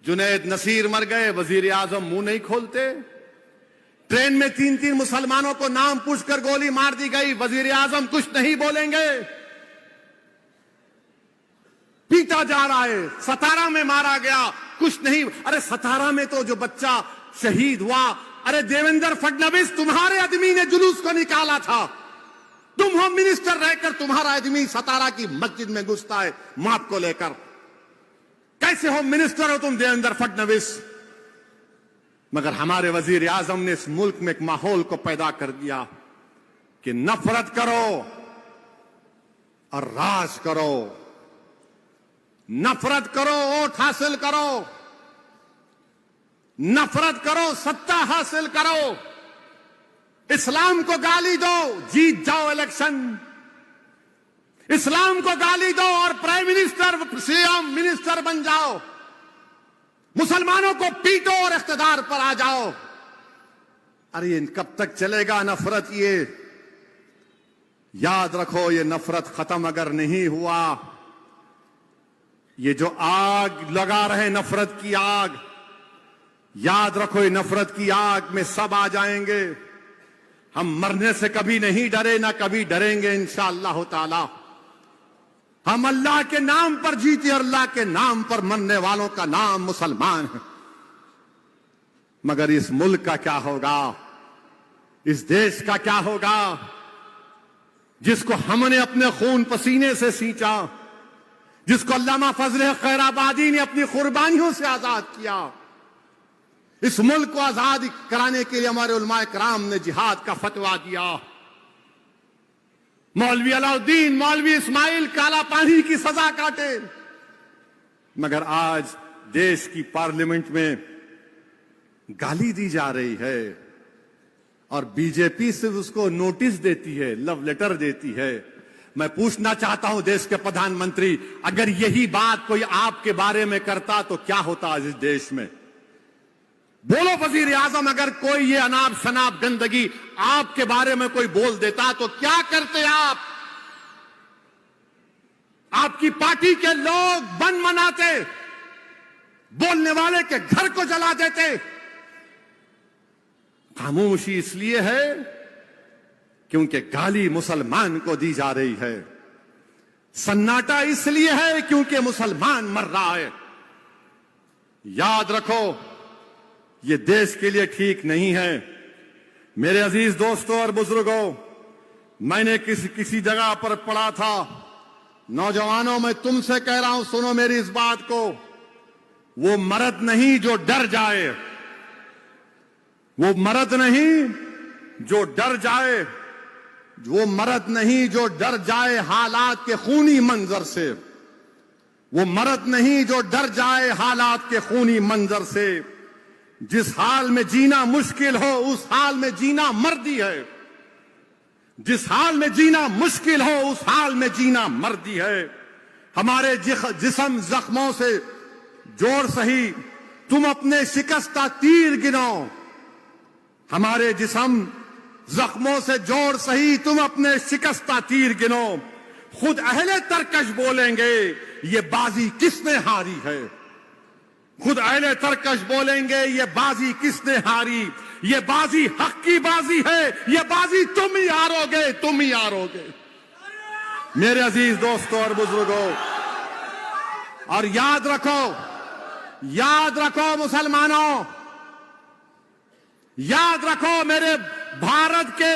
جنید نصیر مر گئے، وزیر اعظم منہ نہیں کھولتے۔ ٹرین میں 3 مسلمانوں کو نام پوچھ کر گولی مار دی گئی، وزیر اعظم کچھ نہیں بولیں گے۔ پیٹا جا رہا ہے، ستارہ میں مارا گیا، کچھ نہیں۔ ارے ستارہ میں تو جو بچہ شہید ہوا، ارے دیویندر فڈنویس تمہارے آدمی نے جلوس کو نکالا تھا، تم ہوم منسٹر رہ کر تمہارا آدمی ستارہ کی مسجد میں گھستا ہے موت کو لے کر۔ کیسے ہوم منسٹر ہو تم دیویندر فڈنویس؟ مگر ہمارے وزیر اعظم نے اس ملک میں ایک ماحول کو پیدا کر دیا کہ نفرت کرو اور راج کرو، نفرت کرو ووٹ حاصل کرو، نفرت کرو ستہ حاصل کرو، اسلام کو گالی دو جیت جاؤ الیکشن، اسلام کو گالی دو اور prime minister C M minister بن جاؤ، مسلمانوں کو پیٹو اور اقتدار پر آ جاؤ۔ ارے یہ کب تک چلے گا نفرت؟ یہ یاد رکھو، یہ نفرت ختم اگر نہیں ہوا، یہ جو آگ لگا رہے نفرت کی آگ، یاد رکھو یہ نفرت کی آگ میں سب آ جائیں گے۔ ہم مرنے سے کبھی نہیں ڈرے، نہ کبھی ڈریں گے انشاءاللہ تعالی۔ ہم اللہ کے نام پر جیتے اور اللہ کے نام پر مرنے والوں کا نام مسلمان ہے۔ مگر اس ملک کا کیا ہوگا؟ اس دیش کا کیا ہوگا جس کو ہم نے اپنے خون پسینے سے سینچا، جس کو علامہ فضل خیر آبادی نے اپنی قربانیوں سے آزاد کیا؟ اس ملک کو آزاد کرانے کے لیے ہمارے علماء کرام نے جہاد کا فتویٰ دیا۔ مولوی علاء الدین، مولوی اسماعیل کالا پانی کی سزا کاٹے، مگر آج دیش کی پارلیمنٹ میں گالی دی جا رہی ہے اور بی جے پی صرف اس کو نوٹس دیتی ہے، لو لیٹر دیتی ہے۔ میں پوچھنا چاہتا ہوں دیش کے پردھان منتری، اگر یہی بات کوئی آپ کے بارے میں کرتا تو کیا ہوتا آج اس دیش میں؟ بولو وزیر اعظم، اگر کوئی یہ اناب شناب گندگی آپ کے بارے میں کوئی بول دیتا تو کیا کرتے آپ؟ آپ کی پارٹی کے لوگ بن مناتے، بولنے والے کے گھر کو جلا دیتے۔ خاموشی اس لیے ہے کیونکہ گالی مسلمان کو دی جا رہی ہے، سناٹا اس لیے ہے کیونکہ مسلمان مر رہا ہے۔ یاد رکھو یہ دیش کے لیے ٹھیک نہیں ہے۔ میرے عزیز دوستوں اور بزرگوں، میں نے کسی جگہ پر پڑھا تھا، نوجوانوں میں تم سے کہہ رہا ہوں سنو میری اس بات کو، وہ مرد نہیں جو ڈر جائے، وہ مرد نہیں جو ڈر جائے، وہ مرد نہیں جو ڈر جائے حالات کے خونی منظر سے، وہ مرد نہیں جو ڈر جائے حالات کے خونی منظر سے۔ جس حال میں جینا مشکل ہو اس حال میں جینا مردی ہے، جس حال میں جینا مشکل ہو اس حال میں جینا مردی ہے۔ ہمارے جسم زخموں سے جوڑ سہی تم اپنے شکستہ تیر گنو، ہمارے جسم زخموں سے جوڑ سہی تم اپنے شکستہ تیر گنو۔ خود اہل ترکش بولیں گے یہ بازی کس نے ہاری ہے، خود اہل ترکش بولیں گے یہ بازی کس نے ہاری، یہ بازی حق کی بازی ہے، یہ بازی تم ہی ہارو گے، تم ہی ہارو گے۔ میرے عزیز دوستوں اور بزرگوں، اور یاد رکھو مسلمانوں، یاد رکھو میرے بھارت کے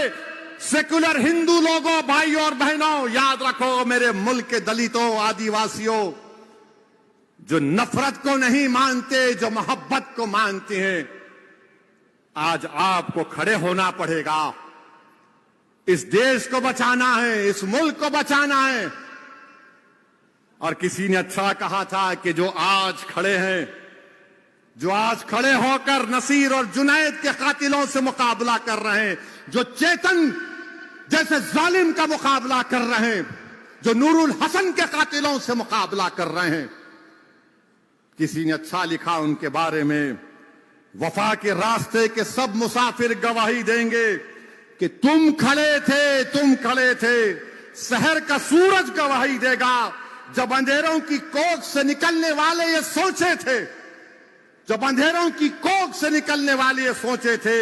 سیکولر ہندو لوگوں، بھائیوں اور بہنوں، یاد رکھو میرے ملک کے دلتوں، آدیواسیوں، جو نفرت کو نہیں مانتے، جو محبت کو مانتے ہیں، آج آپ کو کھڑے ہونا پڑے گا۔ اس دیش کو بچانا ہے، اس ملک کو بچانا ہے۔ اور کسی نے اچھا کہا تھا کہ جو آج کھڑے ہیں، جو آج کھڑے ہو کر نصیر اور جنید کے قاتلوں سے مقابلہ کر رہے ہیں، جو چیتن جیسے ظالم کا مقابلہ کر رہے ہیں، جو نور الحسن کے قاتلوں سے مقابلہ کر رہے ہیں، کسی نے اچھا لکھا ان کے بارے میں، وفا کے راستے کے سب مسافر گواہی دیں گے کہ تم کھڑے تھے، سحر کا سورج گواہی دے گا، جب اندھیروں کی کوکھ سے نکلنے والے یہ سوچے تھے، جب اندھیروں کی کوکھ سے نکلنے والے یہ سوچے تھے،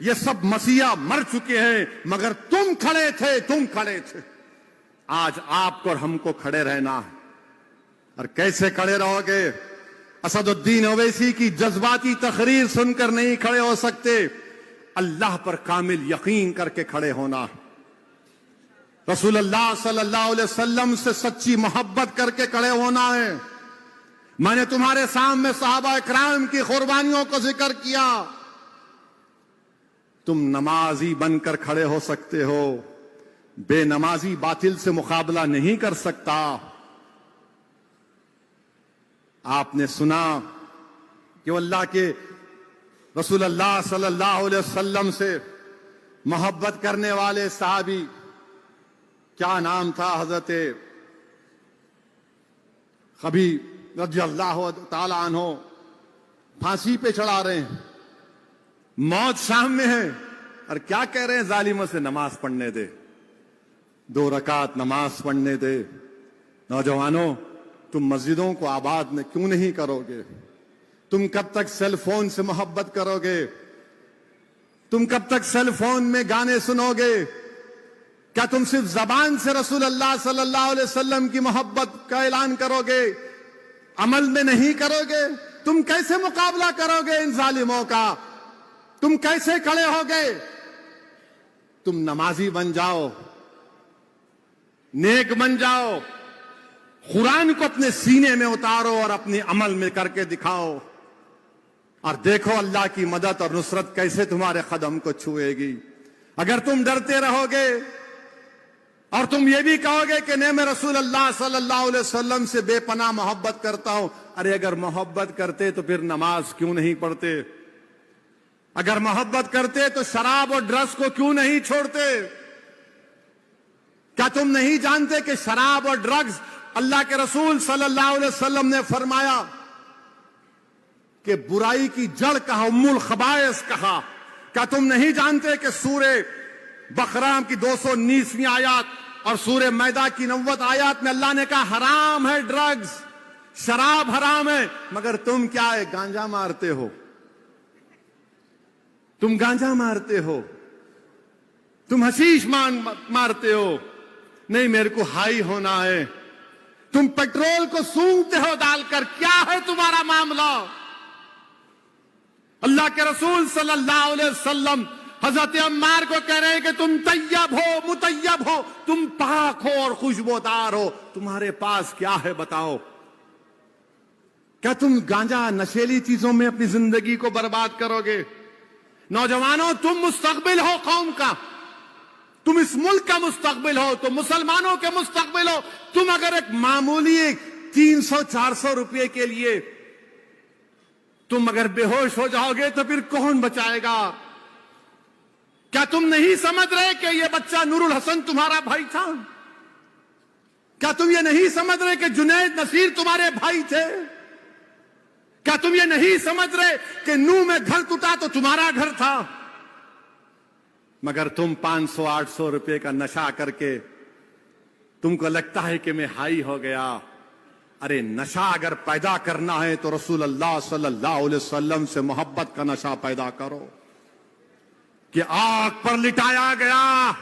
یہ سب مسیحا مر چکے ہیں، مگر تم کھڑے تھے۔ آج آپ کو اور ہم کو کھڑے رہنا ہے۔ اور کیسے کھڑے رہو گے؟ اسد الدین اویسی کی جذباتی تقریر سن کر نہیں کھڑے ہو سکتے، اللہ پر کامل یقین کر کے کھڑے ہونا، رسول اللہ صلی اللہ علیہ وسلم سے سچی محبت کر کے کھڑے ہونا ہے۔ میں نے تمہارے سامنے صحابہ اکرام کی قربانیوں کو ذکر کیا، تم نمازی بن کر کھڑے ہو سکتے ہو، بے نمازی باطل سے مقابلہ نہیں کر سکتا۔ آپ نے سنا کہ وہ اللہ کے رسول اللہ صلی اللہ علیہ وسلم سے محبت کرنے والے صحابی، کیا نام تھا، حضرت خبیب رضی اللہ تعالی عنہ، پھانسی پہ چڑھا رہے ہیں، موت سامنے ہے، اور کیا کہہ رہے ہیں؟ ظالموں سے نماز پڑھنے دے، 2 رکعت نماز پڑھنے دے۔ نوجوانوں، تم مسجدوں کو آباد میں کیوں نہیں کرو گے؟ تم کب تک سیل فون سے محبت کرو گے؟ تم کب تک سیل فون میں گانے سنو گے؟ کیا تم صرف زبان سے رسول اللہ صلی اللہ علیہ وسلم کی محبت کا اعلان کرو گے، عمل میں نہیں کرو گے؟ تم کیسے مقابلہ کرو گے ان ظالموں کا؟ تم کیسے کھڑے ہوگے؟ تم نمازی بن جاؤ، نیک بن جاؤ، قرآن کو اپنے سینے میں اتارو اور اپنے عمل میں کر کے دکھاؤ، اور دیکھو اللہ کی مدد اور نصرت کیسے تمہارے قدم کو چھوئے گی۔ اگر تم ڈرتے رہو گے اور تم یہ بھی کہو گے کہ نہیں، میں رسول اللہ صلی اللہ علیہ وسلم سے بے پناہ محبت کرتا ہوں، ارے اگر محبت کرتے تو پھر نماز کیوں نہیں پڑھتے؟ اگر محبت کرتے تو شراب اور ڈرگس کو کیوں نہیں چھوڑتے؟ کیا تم نہیں جانتے کہ شراب اور ڈرگس اللہ کے رسول صلی اللہ علیہ وسلم نے فرمایا کہ برائی کی جڑ کہا، ام الخبائث کہا؟ کیا تم نہیں جانتے کہ سورہ بقرہ کی 219ویں آیات اور سورہ مائدہ کی 90 آیات میں اللہ نے کہا حرام ہے ڈرگز، شراب حرام ہے، مگر تم کیا ہے؟ گانجا مارتے ہو، تم گانجا مارتے ہو، تم حشیش مارتے ہو، نہیں میرے کو ہائی ہونا ہے، تم پیٹرول کو سونگتے ہو ڈال کر، کیا ہے تمہارا معاملہ؟ اللہ کے رسول صلی اللہ علیہ وسلم حضرت عمار کو کہہ رہے ہیں کہ تم طیب ہو، مطیب ہو، تم پاک ہو اور خوشبودار ہو، تمہارے پاس کیا ہے بتاؤ؟ کیا تم گانجا نشیلی چیزوں میں اپنی زندگی کو برباد کرو گے؟ نوجوانوں، تم مستقبل ہو قوم کا، تم اس ملک کا مستقبل ہو، تم مسلمانوں کے مستقبل ہو۔ تم اگر ایک معمولی 300-400 روپے کے لیے تم اگر بے ہوش ہو جاؤ گے تو پھر کون بچائے گا؟ کیا تم نہیں سمجھ رہے کہ یہ بچہ نور الحسن تمہارا بھائی تھا؟ کیا تم یہ نہیں سمجھ رہے کہ جنید نصیر تمہارے بھائی تھے؟ کیا تم یہ نہیں سمجھ رہے کہ نو میں گھر ٹوٹا تو تمہارا گھر تھا؟ مگر تم 500-800 روپے کا نشہ کر کے تم کو لگتا ہے کہ میں ہائی ہو گیا۔ ارے نشہ اگر پیدا کرنا ہے تو رسول اللہ صلی اللہ علیہ وسلم سے محبت کا نشہ پیدا کرو، کہ آگ پر لٹایا گیا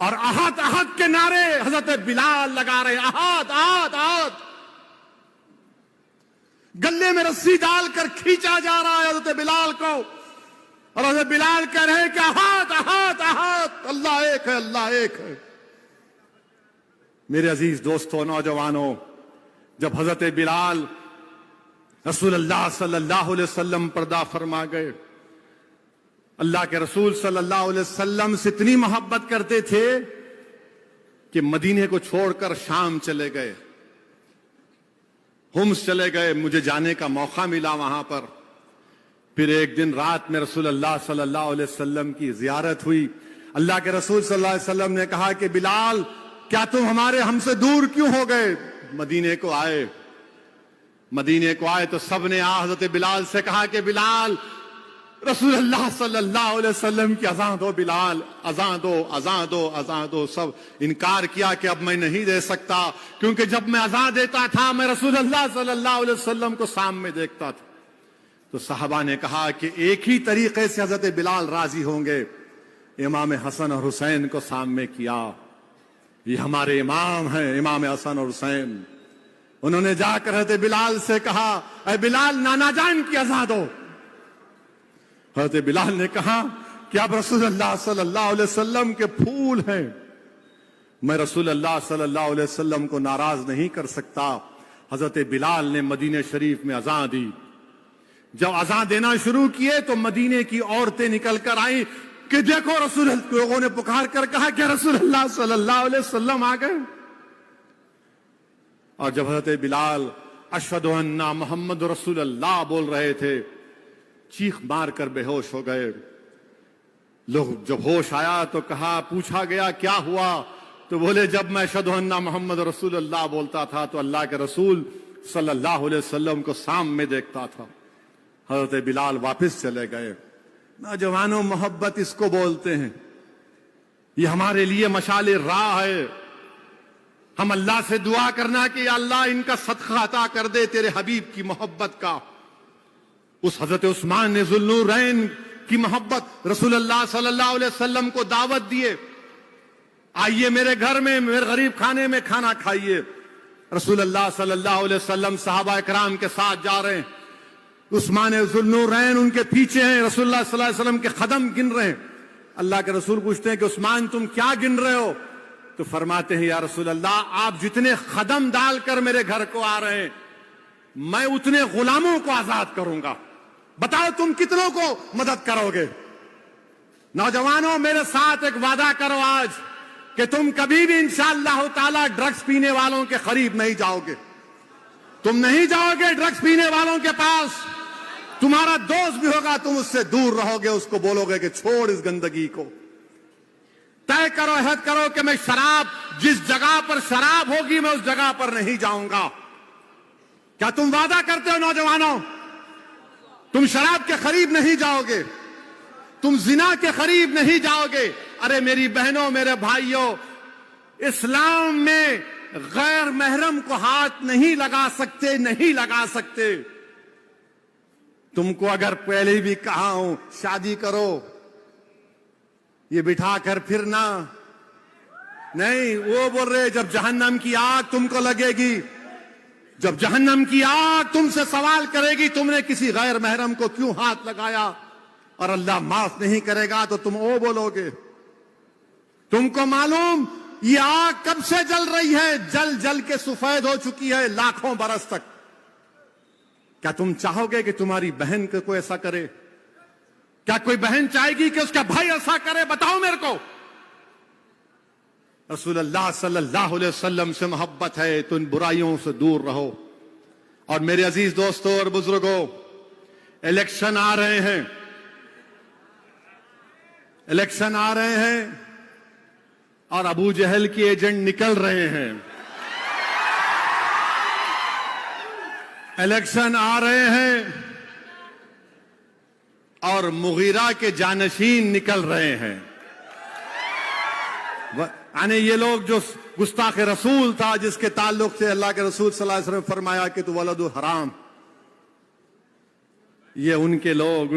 اور احد احد کے نعرے حضرت بلال لگا رہے، احد احد احد، گلے میں رسی ڈال کر کھینچا جا رہا ہے حضرت بلال کو، اور حضرت بلال کہہ رہے ہیں کہ احد احد احد، اللہ ایک ہے، اللہ ایک ہے۔ میرے عزیز دوستوں، نوجوانوں، جب حضرت بلال رسول اللہ صلی اللہ علیہ وسلم پردہ فرما گئے، اللہ کے رسول صلی اللہ علیہ وسلم سے اتنی محبت کرتے تھے کہ مدینے کو چھوڑ کر شام چلے گئے، ہومس چلے گئے۔ مجھے جانے کا موقع ملا وہاں پر۔ پھر ایک دن رات میں رسول اللہ صلی اللہ علیہ وسلم کی زیارت ہوئی۔ اللہ کے رسول صلی اللہ علیہ وسلم نے کہا کہ بلال، کیا تم ہم سے دور کیوں ہو گئے؟ مدینے کو آئے تو سب نے حضرت بلال سے کہا کہ بلال، رسول اللہ صلی اللہ علیہ وسلم کی اذان دو، بلال اذان دو، اذان دو، اذان دو۔ سب انکار کیا کہ اب میں نہیں دے سکتا، کیونکہ جب میں اذان دیتا تھا میں رسول اللہ صلی اللہ علیہ وسلم کو سامنے دیکھتا تھا۔ تو صحابہ نے کہا کہ ایک ہی طریقے سے حضرت بلال راضی ہوں گے، امام حسن اور حسین کو سامنے کیا۔ یہ ہمارے امام ہیں، امام حسن اور حسین۔ انہوں نے جا کر حضرت بلال سے کہا، اے بلال، نانا جان کی اذان دو۔ حضرت بلال نے کہا کہ آپ رسول اللہ صلی اللہ علیہ وسلم کے پھول ہیں، میں رسول اللہ صلی اللہ علیہ وسلم کو ناراض نہیں کر سکتا۔ حضرت بلال نے مدینہ شریف میں اذان دی۔ جب اذان دینا شروع کیے تو مدینے کی عورتیں نکل کر آئیں کہ دیکھو رسول اللہ، لوگوں نے پکار کر کہا کہ رسول اللہ صلی اللہ علیہ وسلم آ گئے۔ اور جب حضرت بلال اشہد ان محمد رسول اللہ بول رہے تھے، چیخ مار کر بے ہوش ہو گئے۔ لوگ جب ہوش آیا تو کہا، پوچھا گیا کیا ہوا؟ تو بولے جب میں اشہد ان محمد رسول اللہ بولتا تھا تو اللہ کے رسول صلی اللہ علیہ وسلم کو سامنے دیکھتا تھا۔ حضرت بلال واپس چلے گئے۔ نوجوانوں، محبت اس کو بولتے ہیں۔ یہ ہمارے لیے مشعل راہ ہے۔ ہم اللہ سے دعا کرنا کہ یا اللہ ان کا صدقہ عطا کر دے تیرے حبیب کی محبت کا۔ اس حضرت عثمان نے ذوالنورین کی محبت، رسول اللہ صلی اللہ علیہ وسلم کو دعوت دیے، آئیے میرے گھر میں، میرے غریب خانے میں کھانا کھائیے۔ رسول اللہ صلی اللہ علیہ وسلم صحابہ اکرام کے ساتھ جا رہے ہیں، عثمان ذوالنورین ان کے پیچھے ہیں، رسول اللہ صلی اللہ علیہ وسلم کے قدم گن رہے ہیں۔ اللہ کے رسول پوچھتے ہیں کہ عثمان تم کیا گن رہے ہو؟ تو فرماتے ہیں یا رسول اللہ، آپ جتنے قدم ڈال کر میرے گھر کو آ رہے ہیں میں اتنے غلاموں کو آزاد کروں گا، بتاؤ تم کتنوں کو مدد کرو گے؟ نوجوانوں، میرے ساتھ ایک وعدہ کرو آج کہ تم کبھی بھی انشاءاللہ تعالی ڈرگز پینے والوں کے قریب نہیں جاؤ گے۔ تم نہیں جاؤ گے ڈرگز پینے والوں کے پاس، تمہارا دوست بھی ہوگا تم اس سے دور رہو گے، اس کو بولو گے کہ چھوڑ اس گندگی کو۔ طے کرو، عہد کرو کہ میں شراب، جس جگہ پر شراب ہوگی میں اس جگہ پر نہیں جاؤں گا۔ کیا تم وعدہ کرتے ہو نوجوانوں؟ تم شراب کے قریب نہیں جاؤ گے، تم زنا کے قریب نہیں جاؤ گے۔ ارے میری بہنوں، میرے بھائیوں، اسلام میں غیر محرم کو ہاتھ نہیں لگا سکتے، نہیں لگا سکتے۔ تم کو اگر پہلے بھی کہا ہوں شادی کرو، یہ بٹھا کر پھرنا نہیں، وہ بول رہے جب جہنم کی آگ تم کو لگے گی، جب جہنم کی آگ تم سے سوال کرے گی تم نے کسی غیر محرم کو کیوں ہاتھ لگایا، اور اللہ معاف نہیں کرے گا تو تم او بولو گے۔ تم کو معلوم یہ آگ کب سے جل رہی ہے؟ جل جل کے سفید ہو چکی ہے لاکھوں برس تک۔ کیا تم چاہو گے کہ تمہاری بہن کو کوئی ایسا کرے؟ کیا کوئی بہن چاہے گی کہ اس کا بھائی ایسا کرے؟ بتاؤ میرے کو۔ رسول اللہ صلی اللہ علیہ وسلم سے محبت ہے تو ان برائیوں سے دور رہو۔ اور میرے عزیز دوستوں اور بزرگوں، الیکشن آ رہے ہیں، الیکشن آ رہے ہیں اور ابو جہل کی ایجنٹ نکل رہے ہیں۔ الیکشن آ رہے ہیں اور مغیرہ کے جانشین نکل رہے ہیں۔ یعنی یہ لوگ جو گستاخ رسول تھا، جس کے تعلق سے اللہ کے رسول صلی اللہ علیہ وسلم نے فرمایا کہ تو ولد حرام، یہ ان کے لوگ